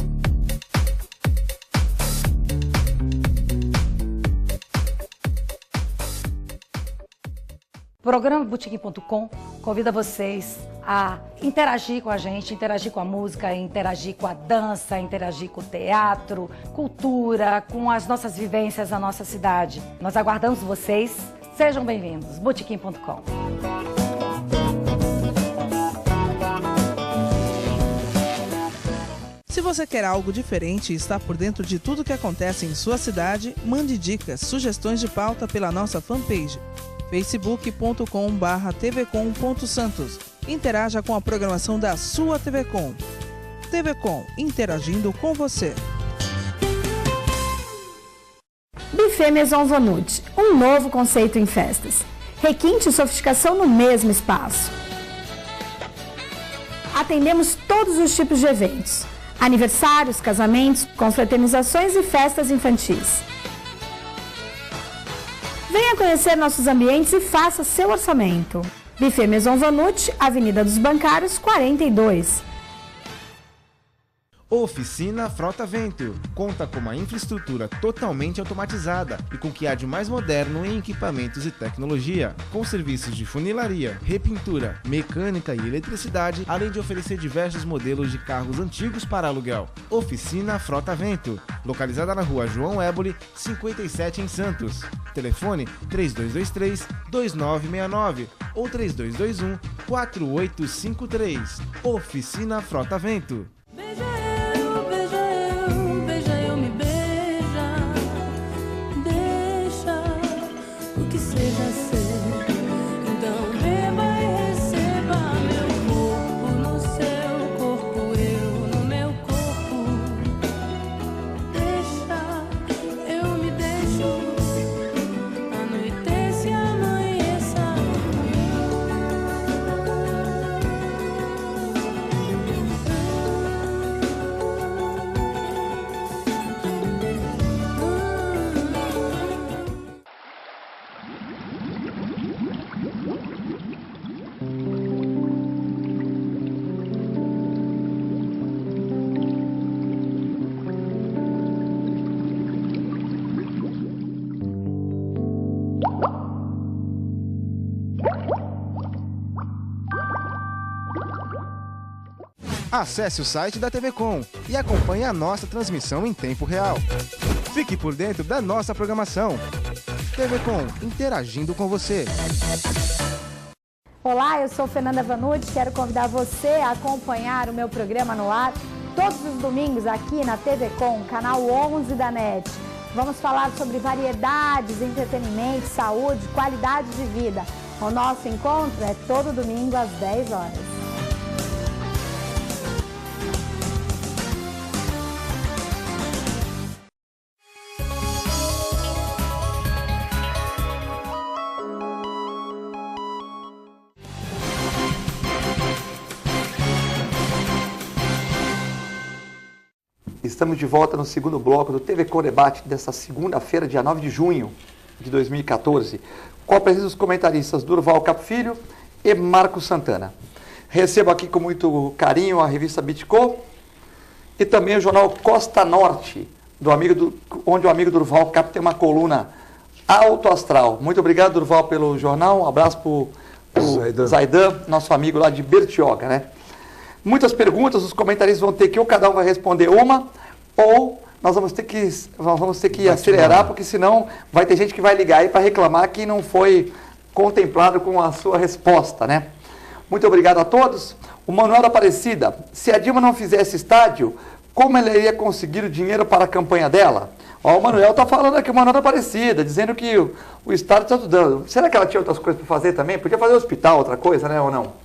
O programa Botequim.com convida vocês a interagir com a gente, interagir com a música, interagir com a dança, interagir com o teatro, cultura, com as nossas vivências na nossa cidade. Nós aguardamos vocês. Sejam bem-vindos. Botequim.com. Se você quer algo diferente e está por dentro de tudo que acontece em sua cidade, mande dicas, sugestões de pauta pela nossa fanpage facebook.com/tvcom.santos. Interaja com a programação da sua TV Com. TV Com, interagindo com você. Buffet Maison Vanut, um novo conceito em festas. Requinte e sofisticação no mesmo espaço. Atendemos todos os tipos de eventos: aniversários, casamentos, confraternizações e festas infantis. Venha conhecer nossos ambientes e faça seu orçamento. Buffet Maison Vanut, Avenida dos Bancários, 42. Oficina Frota Vento. Conta com uma infraestrutura totalmente automatizada e com o que há de mais moderno em equipamentos e tecnologia, com serviços de funilaria, repintura, mecânica e eletricidade, além de oferecer diversos modelos de carros antigos para aluguel. Oficina Frota Vento, localizada na Rua João Éboli, 57 em Santos. Telefone 3223-2969 ou 3221-4853. Oficina Frota Vento. Acesse o site da TV Com e acompanhe a nossa transmissão em tempo real. Fique por dentro da nossa programação. TV Com, interagindo com você. Olá, eu sou Fernanda Vanucci, quero convidar você a acompanhar o meu programa no ar todos os domingos aqui na TV Com, canal 11 da NET. Vamos falar sobre variedades, entretenimento, saúde, qualidade de vida. O nosso encontro é todo domingo às 10 horas. Estamos de volta no segundo bloco do TV Com Debate desta segunda-feira, dia 9 de junho de 2014, com a presença dos comentaristas Durval Capfilho e Marcos Santana. Recebo aqui com muito carinho a revista Bitco e também o jornal Costa Norte, onde o amigo Durval Cap tem uma coluna alto astral. Muito obrigado, Durval, pelo jornal. Um abraço para o Zaidan, nosso amigo lá de Bertioga, né? Muitas perguntas, os comentaristas vão ter que, ou cada um vai responder uma, ou nós vamos ter que acelerar, porque senão vai ter gente que vai ligar aí para reclamar que não foi contemplado com a sua resposta, né? Muito obrigado a todos. O Manuel da Aparecida, se a Dilma não fizesse estádio, como ela iria conseguir o dinheiro para a campanha dela? Ó, o Manuel está falando aqui, o Manuel da Aparecida, dizendo que o estádio está ajudando. Será que ela tinha outras coisas para fazer também? Podia fazer hospital, outra coisa, né, ou não?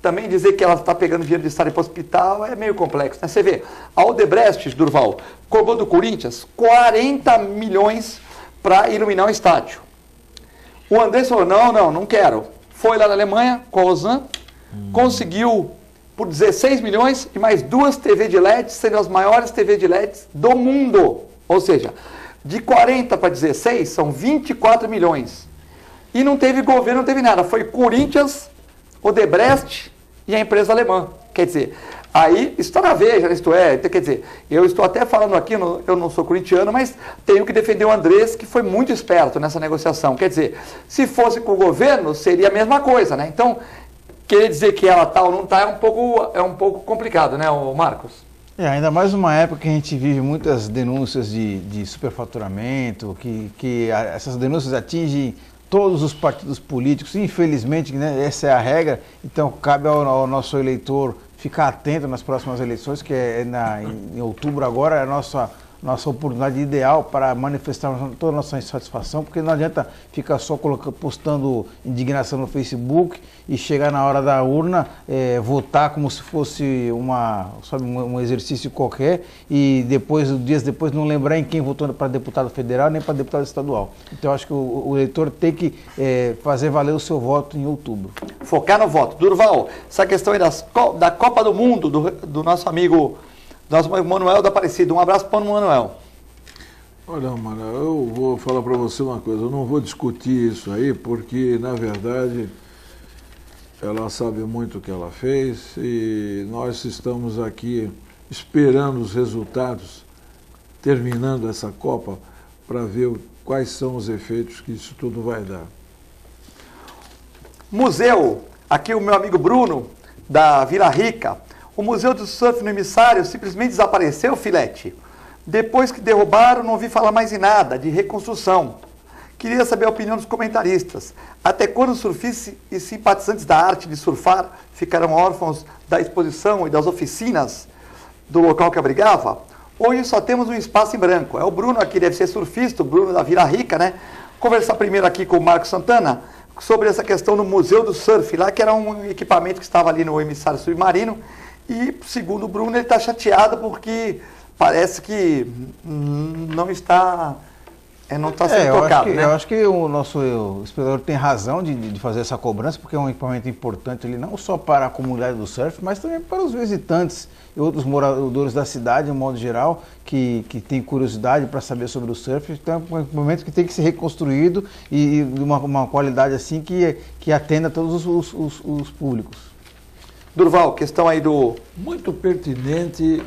Também dizer que ela está pegando dinheiro de estádio para o hospital é meio complexo, né? Você vê, a Odebrecht, Durval, cobrou do Corinthians 40 milhões para iluminar o estádio. O Andrés falou, não quero. Foi lá na Alemanha, com a Ozan, conseguiu por 16 milhões e mais 2 TV de LED, sendo as maiores TV de LEDs do mundo. Ou seja, de 40 para 16 são 24 milhões. E não teve governo, não teve nada. Foi Corinthians, Odebrecht e a empresa alemã. Quer dizer, aí está na Veja, isto é, quer dizer, eu estou até falando aqui, eu não sou corintiano, mas tenho que defender o Andrés, que foi muito esperto nessa negociação. Quer dizer, se fosse com o governo, seria a mesma coisa, né? Então, querer dizer que ela está ou não está é um pouco complicado, né, Marcos? Ainda mais numa época que a gente vive muitas denúncias de superfaturamento, que essas denúncias atingem todos os partidos políticos, infelizmente, né, essa é a regra, então cabe ao nosso eleitor ficar atento nas próximas eleições, que em outubro agora é a nossa oportunidade ideal para manifestar toda a nossa insatisfação, porque não adianta ficar só postando indignação no Facebook e chegar na hora da urna, votar como se fosse um exercício qualquer e dias depois não lembrar em quem votou para deputado federal nem para deputado estadual. Então eu acho que o eleitor tem que fazer valer o seu voto em outubro. Focar no voto. Durval, essa questão aí da Copa do Mundo, do nosso amigo Manuel da Aparecida. Um abraço para o Manuel. Olha, mano, eu vou falar para você uma coisa. Eu não vou discutir isso aí, porque, na verdade, ela sabe muito o que ela fez e nós estamos aqui esperando os resultados, terminando essa Copa, para ver quais são os efeitos que isso tudo vai dar. Museu. Aqui o meu amigo Bruno, da Vila Rica. O Museu do Surf no Emissário simplesmente desapareceu, Filete. Depois que derrubaram, não ouvi falar mais em nada de reconstrução. Queria saber a opinião dos comentaristas. Até quando os surfistas e simpatizantes da arte de surfar ficarão órfãos da exposição e das oficinas do local que abrigava? Hoje só temos um espaço em branco. É o Bruno aqui, deve ser surfista, o Bruno da Vila Rica, né? Conversar primeiro aqui com o Marcos Santana sobre essa questão do Museu do Surf, lá que era um equipamento que estava ali no emissário submarino. E, segundo o Bruno, ele está chateado porque parece que não está sendo tocado. Eu acho que o nosso espectador tem razão de fazer essa cobrança, porque é um equipamento importante ali, não só para a comunidade do surf, mas também para os visitantes e outros moradores da cidade, de um modo geral, que tem curiosidade para saber sobre o surf. Então é um equipamento que tem que ser reconstruído e de uma qualidade assim que atenda a todos os públicos. Durval, questão aí do... Muito pertinente,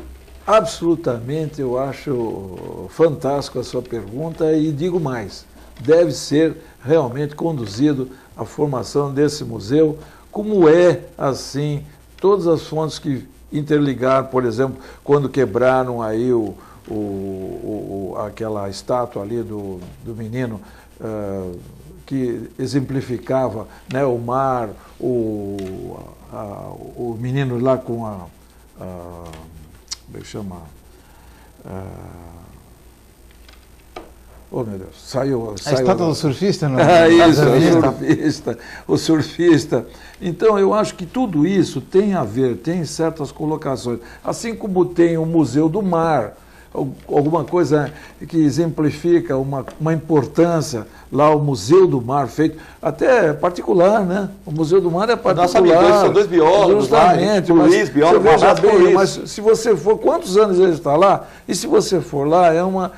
absolutamente, eu acho fantástico a sua pergunta e digo mais, deve ser realmente conduzido a formação desse museu, como é, assim, todas as fontes que interligar, por exemplo, quando quebraram aí aquela estátua ali do menino, que exemplificava, né, o mar, o menino lá com como é que chama? Oh, meu Deus, saiu A estátua do surfista, não? Isso, o surfista. Então, eu acho que tudo isso tem a ver, tem certas colocações. Assim como tem o Museu do Mar, alguma coisa que exemplifica uma importância, lá o Museu do Mar, feito até particular, né? O Museu do Mar é particular. Nossa amiga, são 2 biólogos, justamente, lá, Luiz, biólogo, você veja bem, Luiz. mas se você for, quantos anos ele está lá? E se você for lá, é uma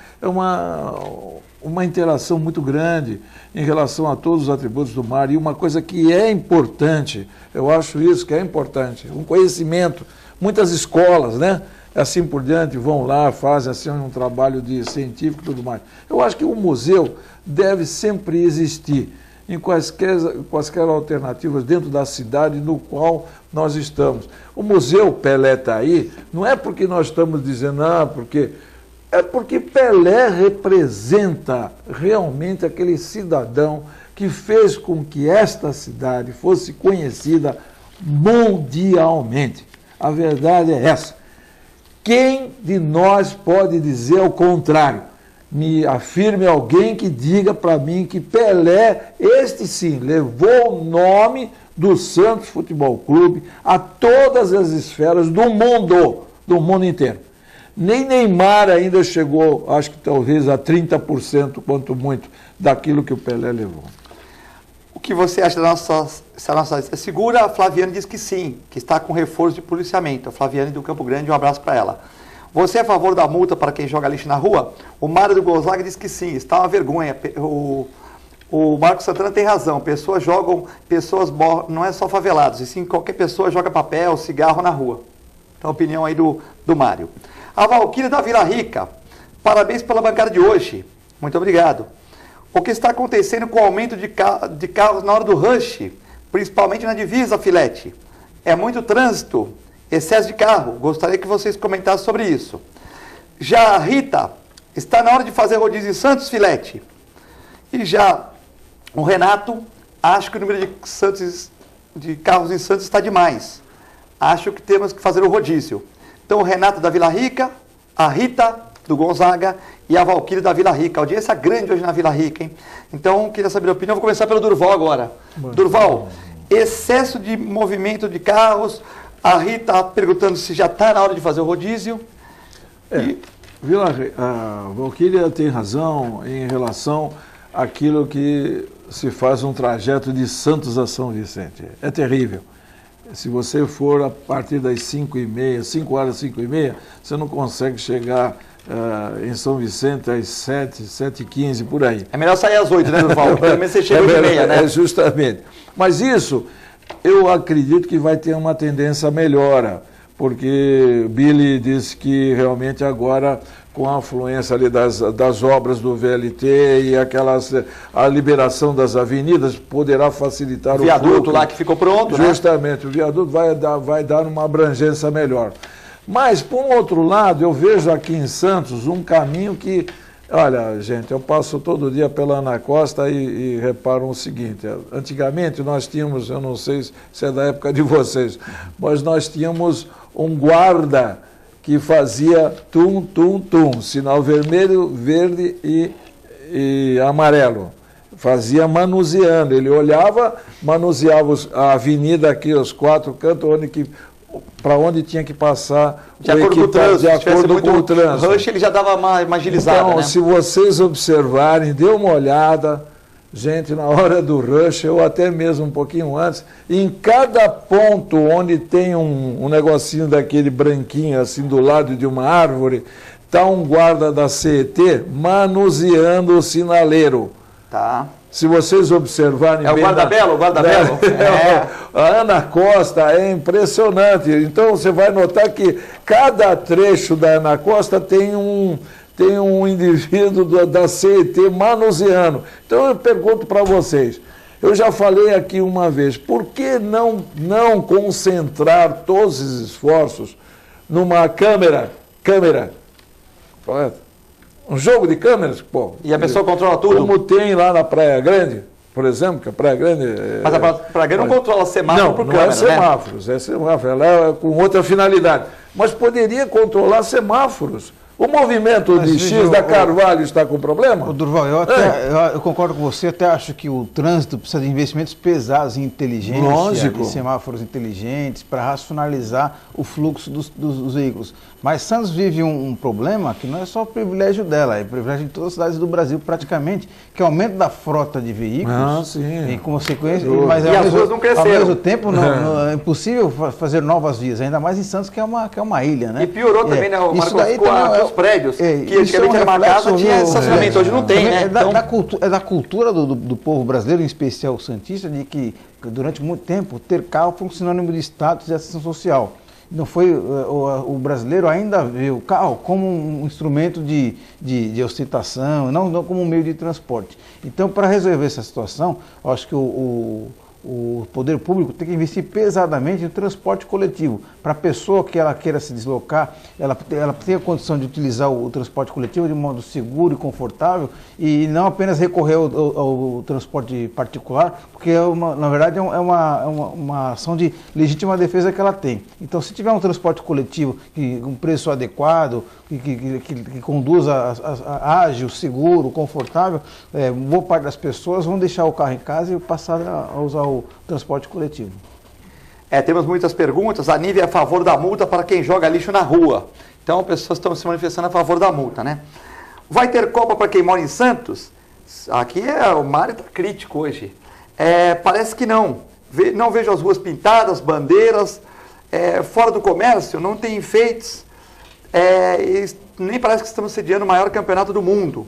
interação muito grande em relação a todos os atributos do mar. E uma coisa que é importante, eu acho isso que é importante, um conhecimento. Muitas escolas, né, assim por diante, vão lá, fazem assim um trabalho de científico e tudo mais. Eu acho que o museu deve sempre existir em quaisquer alternativas dentro da cidade no qual nós estamos. O Museu Pelé está aí, não é porque nós estamos dizendo, é porque Pelé representa realmente aquele cidadão que fez com que esta cidade fosse conhecida mundialmente. A verdade é essa. Quem de nós pode dizer ao contrário? Me afirme alguém que diga para mim que Pelé, este sim, levou o nome do Santos Futebol Clube a todas as esferas do mundo inteiro. Nem Neymar ainda chegou, acho que talvez a 30%, quanto muito, daquilo que o Pelé levou. O que você acha se a nossa lista é segura? A Flaviane diz que sim, que está com reforço de policiamento. A Flaviane do Campo Grande, um abraço para ela. Você é a favor da multa para quem joga lixo na rua? O Mário do Gonzaga diz que sim, está uma vergonha. O Marcos Santana tem razão, pessoas morrem, não é só favelados, e sim qualquer pessoa joga papel, cigarro na rua. Então a opinião aí do Mário. A Valquíria da Vila Rica, parabéns pela bancada de hoje, muito obrigado. O que está acontecendo com o aumento de carros na hora do rush, principalmente na divisa, Filete? É muito trânsito, excesso de carro, gostaria que vocês comentassem sobre isso. Já a Rita, está na hora de fazer rodízio em Santos, Filete? E já o Renato, acho que o número de carros em Santos está demais. Acho que temos que fazer o rodízio. Então, o Renato da Vila Rica, a Rita do Gonzaga e a Valquíria da Vila Rica. Audiência grande hoje na Vila Rica, hein? Então, queria saber a opinião. Vou começar pelo Durval agora. Durval, excesso de movimento de carros. A Rita perguntando se já está na hora de fazer o rodízio. A Valquíria tem razão em relação àquilo que se faz um trajeto de Santos a São Vicente. É terrível. Se você for a partir das 5h30, 5 horas, 5h30, você não consegue chegar em São Vicente às 7h15, por aí. É melhor sair às 8, né, Durval? Pelo menos você chega às 8h30, né? Justamente. Mas isso, eu acredito que vai ter uma tendência à melhora, porque Billy disse que realmente agora, com a afluência ali das obras do VLT e a liberação das avenidas, poderá facilitar o viaduto lá que ficou pronto, justamente, né? O viaduto vai dar uma abrangência melhor. Mas, por um outro lado, eu vejo aqui em Santos um caminho que, olha, gente, eu passo todo dia pela Ana Costa e reparo o seguinte, antigamente nós tínhamos, eu não sei se é da época de vocês, mas nós tínhamos um guarda que fazia tum, tum, tum, sinal vermelho, verde e amarelo. Fazia manuseando, ele olhava, manuseava a avenida aqui, os 4 cantos, para onde tinha que passar de acordo com o trânsito. De acordo com o trânsito. Rush, ele já dava uma agilizada, então, né? Se vocês observarem, dê uma olhada, gente, na hora do rush, ou até mesmo um pouquinho antes, em cada ponto onde tem um negocinho daquele branquinho, assim, do lado de uma árvore, está um guarda da CET manuseando o sinaleiro. Tá. Se vocês observarem... É o guarda-belo? A Ana Costa é impressionante. Então, você vai notar que cada trecho da Ana Costa tem um indivíduo da CET manuseando. Então, eu pergunto para vocês, Eu já falei aqui uma vez, por que não concentrar todos os esforços numa câmera, correto? Um jogo de câmeras, pô. E a pessoa controla tudo? Como tem lá na Praia Grande, por exemplo, que a Praia Grande... Mas a Praia Grande não controla semáforo por câmera, é semáforos, né? É semáforo, ela é com outra finalidade. Mas poderia controlar semáforos. O movimento de X da Carvalho está com problema? Durval, eu concordo com você, até acho que o trânsito precisa de investimentos pesados em inteligência, lógico, de semáforos inteligentes, para racionalizar o fluxo dos veículos. Mas Santos vive um problema que não é só o privilégio dela, é o privilégio de todas as cidades do Brasil praticamente, que é o aumento da frota de veículos, e com consequência, mas as ruas não cresceram. Ao mesmo tempo é impossível fazer novas vias, ainda mais em Santos, que é uma ilha, né? E piorou também, né, o Marcos, com os prédios, que antigamente era uma casa, tinha estacionamento, hoje não tem, né? É da cultura do povo brasileiro, em especial o santista, de que durante muito tempo ter carro foi um sinônimo de status e ascensão social. Não foi, o brasileiro ainda vê o carro como um instrumento de ostentação, não como um meio de transporte. Então, para resolver essa situação, eu acho que o poder público tem que investir pesadamente no transporte coletivo. Para a pessoa que ela queira se deslocar, ela tem a condição de utilizar o transporte coletivo de modo seguro e confortável e não apenas recorrer ao transporte particular, porque na verdade é uma ação de legítima defesa que ela tem. Então, se tiver um transporte coletivo com um preço adequado, que conduza ágil, seguro, confortável, boa parte das pessoas vão deixar o carro em casa e passar a usar o transporte coletivo. Temos muitas perguntas. A Nívia é a favor da multa para quem joga lixo na rua. Então, pessoas estão se manifestando a favor da multa, né? Vai ter Copa para quem mora em Santos? Aqui o Mário está crítico hoje. Parece que não. Não vejo as ruas pintadas, bandeiras. Fora do comércio, não tem enfeites. Nem parece que estamos sediando o maior campeonato do mundo.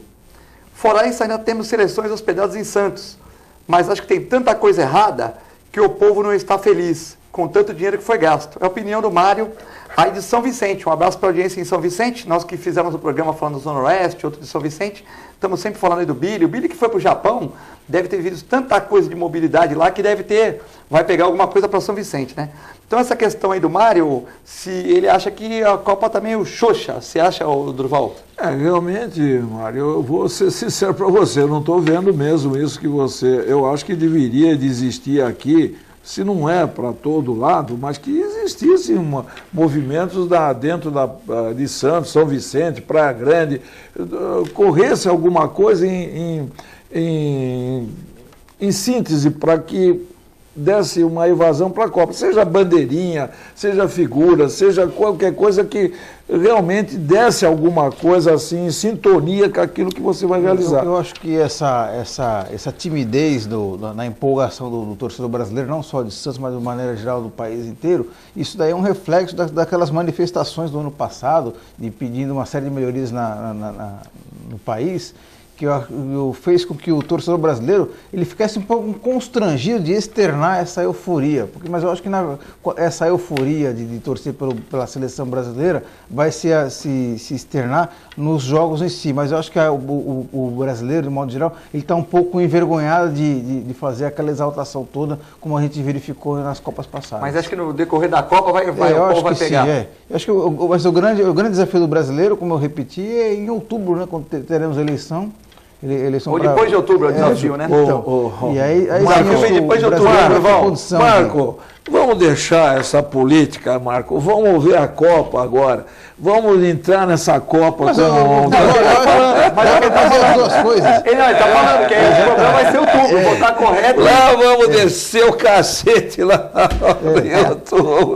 Fora isso, ainda temos seleções hospedadas em Santos. Mas acho que tem tanta coisa errada que o povo não está feliz com tanto dinheiro que foi gasto. É a opinião do Mário, aí de São Vicente. Um abraço para a audiência em São Vicente. Nós que fizemos o programa falando do Zona Oeste, outro de São Vicente, estamos sempre falando aí do Billy. O Billy que foi para o Japão, deve ter visto tanta coisa de mobilidade lá que vai pegar alguma coisa para São Vicente, né? Então essa questão aí do Mário, se ele acha que a Copa está meio xoxa, você acha, Durval? Realmente, Mário, eu vou ser sincero para você, eu não estou vendo mesmo isso que você... Eu acho que deveria de existir aqui, se não é para todo lado, mas que existissem movimentos dentro de Santos, São Vicente, Praia Grande, corresse alguma coisa em síntese para que desse uma evasão para a Copa, seja bandeirinha, seja figura, seja qualquer coisa que realmente desse alguma coisa assim, em sintonia com aquilo que você vai realizar. Eu acho que essa timidez na empolgação do torcedor brasileiro, não só de Santos, mas de maneira geral do país inteiro, isso daí é um reflexo daquelas manifestações do ano passado, de pedindo uma série de melhorias no país, que fez com que o torcedor brasileiro ele ficasse um pouco constrangido de externar essa euforia. Mas eu acho que essa euforia de torcer pela seleção brasileira vai se externar nos jogos em si. Mas eu acho que o brasileiro, de modo geral, ele está um pouco envergonhado de fazer aquela exaltação toda, como a gente verificou nas Copas passadas. Mas acho que no decorrer da Copa o povo vai pegar. Sim, Eu acho que o grande desafio do brasileiro, como eu repeti, é em outubro, né, quando teremos eleição. Ou depois de outubro, é o desafio, né? E aí depois de outubro, Marco, vamos deixar essa política, Marco. Vamos ver a Copa agora. Vamos entrar nessa Copa. Mas eu quero fazer as duas coisas. Ele está falando que esse programa vai ser outubro, votar correto. Lá vamos descer o cacete lá.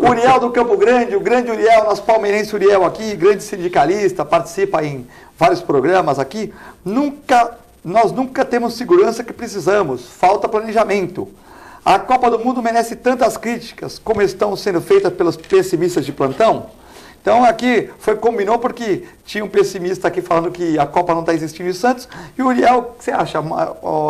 Uriel do Campo Grande, o grande Uriel, nosso palmeirense Uriel aqui, grande sindicalista, participa em vários programas aqui. Nós nunca temos segurança que precisamos, falta planejamento. A Copa do Mundo merece tantas críticas como estão sendo feitas pelos pessimistas de plantão. Então aqui combinou porque tinha um pessimista aqui falando que a Copa não está existindo em Santos. E o Uriel, o que você acha?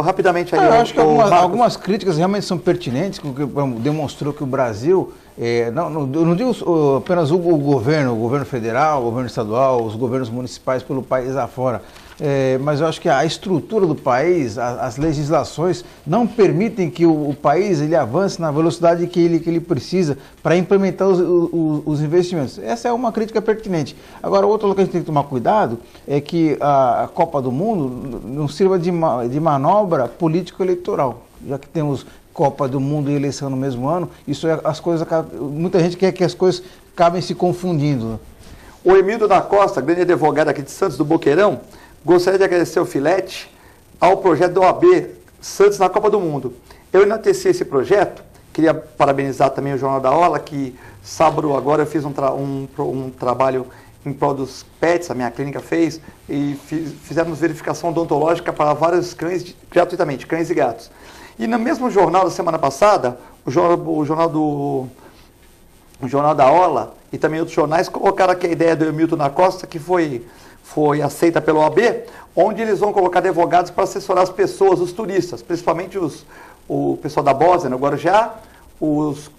Rapidamente aí. Eu acho que algumas críticas realmente são pertinentes, porque demonstrou que o Brasil, eu não digo apenas o governo federal, o governo estadual, os governos municipais pelo país afora, mas eu acho que a estrutura do país, as legislações não permitem que o país ele avance na velocidade que ele precisa para implementar os investimentos. Essa é uma crítica pertinente. Agora, outra coisa que a gente tem que tomar cuidado é que a Copa do Mundo não sirva de manobra político-eleitoral, já que temos Copa do Mundo e eleição no mesmo ano, muita gente quer que as coisas acabem se confundindo. O Emildo da Costa, grande advogado aqui de Santos do Boqueirão, gostaria de agradecer o Filete ao projeto da OAB Santos na Copa do Mundo. Eu enalteci esse projeto, queria parabenizar também o Jornal da Ola, que sábado agora eu fiz um trabalho em prol dos pets, a minha clínica fez, e fizemos verificação odontológica para vários cães, gratuitamente, cães e gatos. E no mesmo jornal da semana passada, o jornal da Ola e também outros jornais colocaram aqui a ideia do Emilton da Costa, que foi aceita pela OAB, onde eles vão colocar advogados para assessorar as pessoas, os turistas, principalmente o pessoal da Bósnia, no Guarujá, os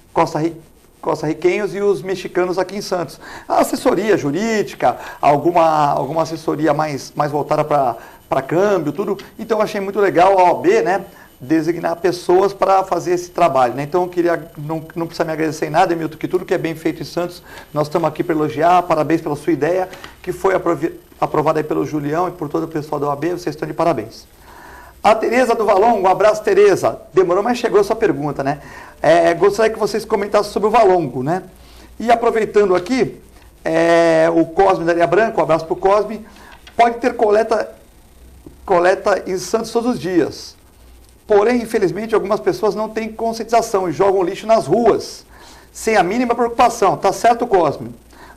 costarriquenhos e os mexicanos aqui em Santos. A assessoria jurídica, alguma assessoria mais voltada para câmbio, tudo. Então eu achei muito legal a OAB, né, designar pessoas para fazer esse trabalho, né? Então eu queria, não precisa me agradecer em nada, Emilton, que tudo que é bem feito em Santos, nós estamos aqui para elogiar, parabéns pela sua ideia, que foi aprovada aí pelo Julião e por todo o pessoal da OAB, vocês estão de parabéns. A Tereza do Valongo, um abraço, Tereza. Demorou, mas chegou a sua pergunta, né? Gostaria que vocês comentassem sobre o Valongo, né? E aproveitando aqui, o Cosme da Areia Branca, um abraço para o Cosme, pode ter coleta em Santos todos os dias. Porém, infelizmente, algumas pessoas não têm conscientização e jogam lixo nas ruas, sem a mínima preocupação. Tá certo, Cosme?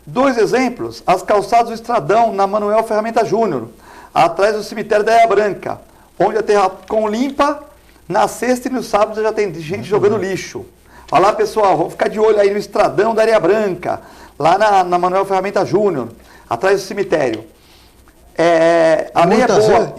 2 exemplos, as calçadas do Estradão, na Manuel Ferramenta Júnior, atrás do cemitério da Areia Branca, onde a terra com limpa, na sexta e no sábado já tem gente jogando lixo. Olha lá, pessoal, vamos ficar de olho aí no Estradão da Areia Branca, lá na Manuel Ferramenta Júnior, atrás do cemitério.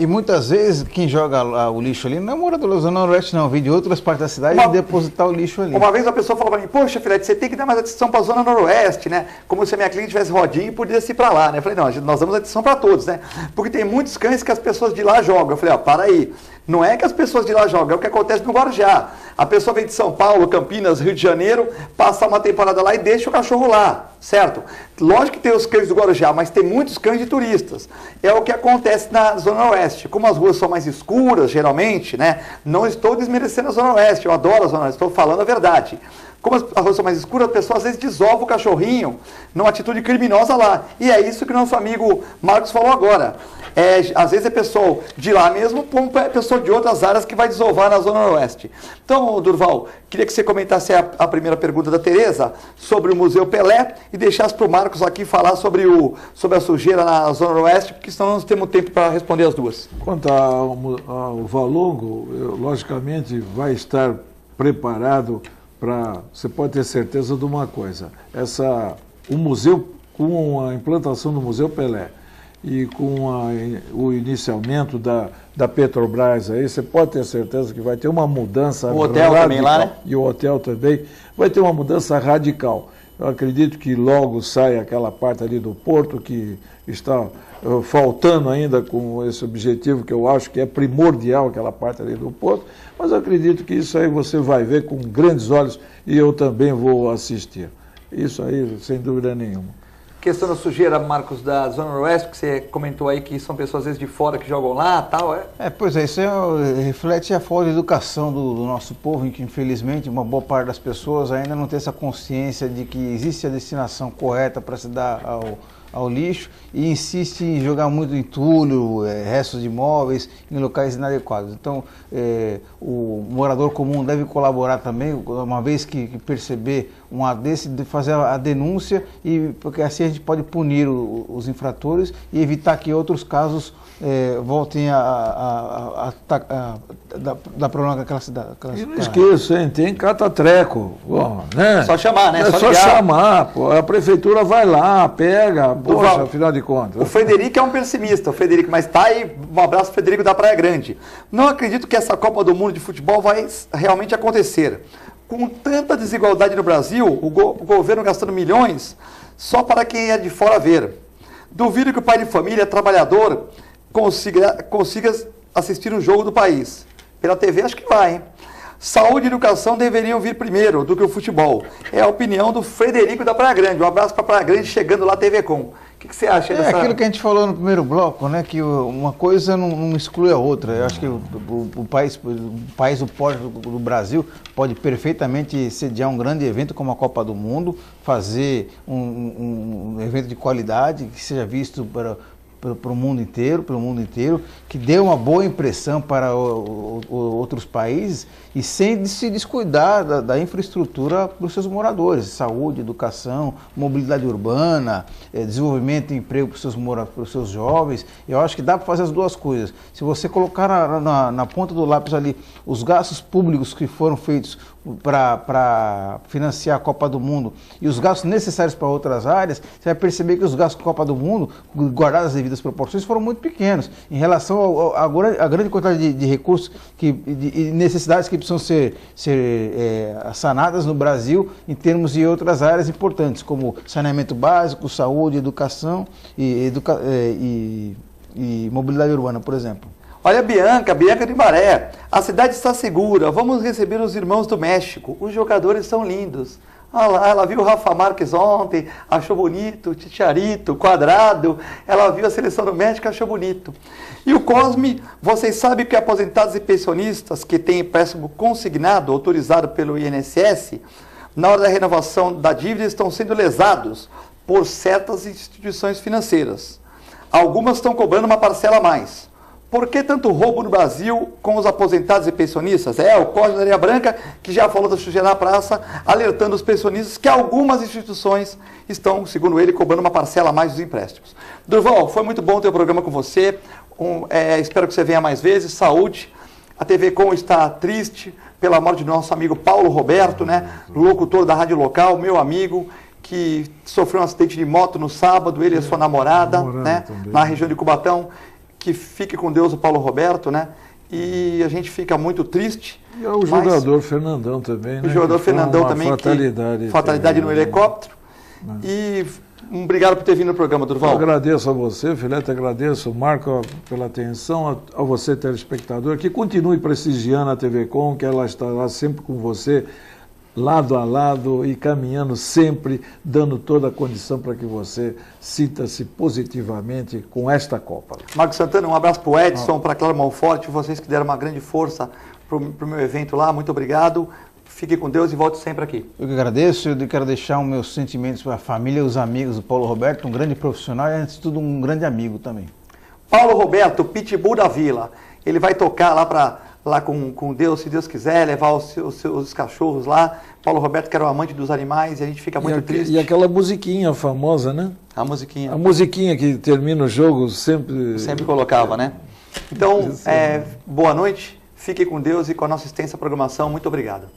Muitas vezes quem joga o lixo ali não é morador da Zona Noroeste, não. Vem de outras partes da cidade e depositar o lixo ali. Uma vez a pessoa falou para mim, poxa, Filete, você tem que dar mais atenção para a Zona Noroeste, né? Como se a minha cliente tivesse rodinha e pudesse ir para lá, né? Eu falei, não, nós damos atenção para todos, né? Porque tem muitos cães que as pessoas de lá jogam. Eu falei, para aí. Não é que as pessoas de lá jogam, é o que acontece no Guarujá. A pessoa vem de São Paulo, Campinas, Rio de Janeiro, passa uma temporada lá e deixa o cachorro lá, certo? Lógico que tem os cães do Guarujá, mas tem muitos cães de turistas. É o que acontece na Zona Oeste. Como as ruas são mais escuras, geralmente, né? Não estou desmerecendo a Zona Oeste, eu adoro a Zona Oeste, estou falando a verdade. Como as ruas são mais escuras, a pessoa às vezes desova o cachorrinho numa atitude criminosa lá. E é isso que o nosso amigo Marcos falou agora. Às vezes é pessoa de lá mesmo, como é pessoa de outras áreas que vai desovar na Zona Noroeste. Então, Durval, queria que você comentasse a primeira pergunta da Tereza sobre o Museu Pelé e deixasse para o Marcos aqui falar sobre a sujeira na Zona Noroeste, porque senão nós temos tempo para responder as duas. Quanto ao Valongo, logicamente vai estar preparado para... Você pode ter certeza de uma coisa, o museu, com a implantação do Museu Pelé, e com o iniciamento da Petrobras aí, você pode ter certeza que vai ter uma mudança radical. O hotel também lá, né? E o hotel também. Vai ter uma mudança radical. Eu acredito que logo sai aquela parte ali do porto que está faltando ainda com esse objetivo, que eu acho que é primordial, aquela parte ali do porto. Mas eu acredito que isso aí você vai ver com grandes olhos e eu também vou assistir. Isso aí, sem dúvida nenhuma. Questão da sujeira, Marcos, da Zona Noroeste, que você comentou aí que são pessoas às vezes de fora que jogam lá, tal, Pois é, isso reflete a falta de educação do nosso povo, em que infelizmente uma boa parte das pessoas ainda não tem essa consciência de que existe a destinação correta para se dar ao lixo e insiste em jogar muito entulho, restos de imóveis em locais inadequados. Então, o morador comum deve colaborar também, uma vez que perceber de fazer a denúncia, porque assim a gente pode punir os infratores e evitar que outros casos voltem a dar problema com aquela cidade. E não esqueça, hein? Tem catatreco. Bom, né? Só chamar, né? É só chamar, pô. A prefeitura vai lá, pega, poxa, afinal de contas. O Frederico é um pessimista, mas tá aí, um abraço, Frederico da Praia Grande. Não acredito que essa Copa do Mundo de futebol vai realmente acontecer. Com tanta desigualdade no Brasil, o governo gastando milhões só para quem é de fora ver. Duvido que o pai de família, trabalhador, consiga assistir um jogo do país. Pela TV acho que vai, hein? Saúde e educação deveriam vir primeiro do que o futebol. É a opinião do Frederico da Praia Grande. Um abraço para Praia Grande, chegando lá TV Com. O que você acha dessa... aquilo que a gente falou no primeiro bloco, né? Que uma coisa não exclui a outra. Eu acho que o país do porte do Brasil pode perfeitamente sediar um grande evento como a Copa do Mundo, fazer um evento de qualidade que seja visto para o mundo inteiro, que dê uma boa impressão para outros países e sem se descuidar da infraestrutura para os seus moradores, saúde, educação, mobilidade urbana, desenvolvimento e emprego para os seus jovens. Eu acho que dá para fazer as duas coisas. Se você colocar na ponta do lápis ali os gastos públicos que foram feitos para financiar a Copa do Mundo e os gastos necessários para outras áreas, você vai perceber que os gastos da Copa do Mundo, guardadas as devidas proporções, foram muito pequenos em relação à grande quantidade de recursos e necessidades que precisam ser sanadas no Brasil em termos de outras áreas importantes, como saneamento básico, saúde, educação e mobilidade urbana, por exemplo. Olha, Bianca de Maré, a cidade está segura, vamos receber os irmãos do México, os jogadores são lindos. Olha lá, ela viu o Rafa Marques ontem, achou bonito, Chicharito, Quadrado, ela viu a seleção do México, achou bonito. E o Cosme, vocês sabem que aposentados e pensionistas que têm empréstimo consignado, autorizado pelo INSS, na hora da renovação da dívida estão sendo lesados por certas instituições financeiras. Algumas estão cobrando uma parcela a mais. Por que tanto roubo no Brasil com os aposentados e pensionistas? O Código da Areia Branca, que já falou da sujeira na praça, alertando os pensionistas que algumas instituições estão, segundo ele, cobrando uma parcela a mais dos empréstimos. Durval, foi muito bom ter o programa com você. Espero que você venha mais vezes. Saúde. A TV Com está triste pela morte do nosso amigo Paulo Roberto, né? Locutor da rádio local, meu amigo, que sofreu um acidente de moto no sábado, ele e a sua namorada, né? Na região de Cubatão. Que fique com Deus o Paulo Roberto, né? E a gente fica muito triste. E o jogador Fernandão também, né? O jogador Fernandão também. Fatalidade no helicóptero. E obrigado por ter vindo no programa, Durval. Eu agradeço a você, Filete, agradeço, Marco, pela atenção, a você, telespectador, que continue prestigiando a TV Com, que ela estará sempre com você, lado a lado e caminhando sempre, dando toda a condição para que você sinta-se positivamente com esta Copa. Marcos Santana, um abraço para o Edson, para a Clara Malforte, vocês que deram uma grande força para o meu evento lá, muito obrigado. Fique com Deus e volte sempre aqui. Eu que agradeço, eu quero deixar os meus sentimentos para a família e os amigos do Paulo Roberto, um grande profissional e, antes de tudo, um grande amigo também. Paulo Roberto, Pitbull da Vila, ele vai tocar lá com Deus, se Deus quiser, levar os cachorros lá. Paulo Roberto, que era o amante dos animais, e a gente fica muito triste. E aquela musiquinha famosa, né? A musiquinha. A musiquinha que termina o jogo sempre... Sempre colocava, né? Então, boa noite, fique com Deus e com a nossa extensa programação. Muito obrigado.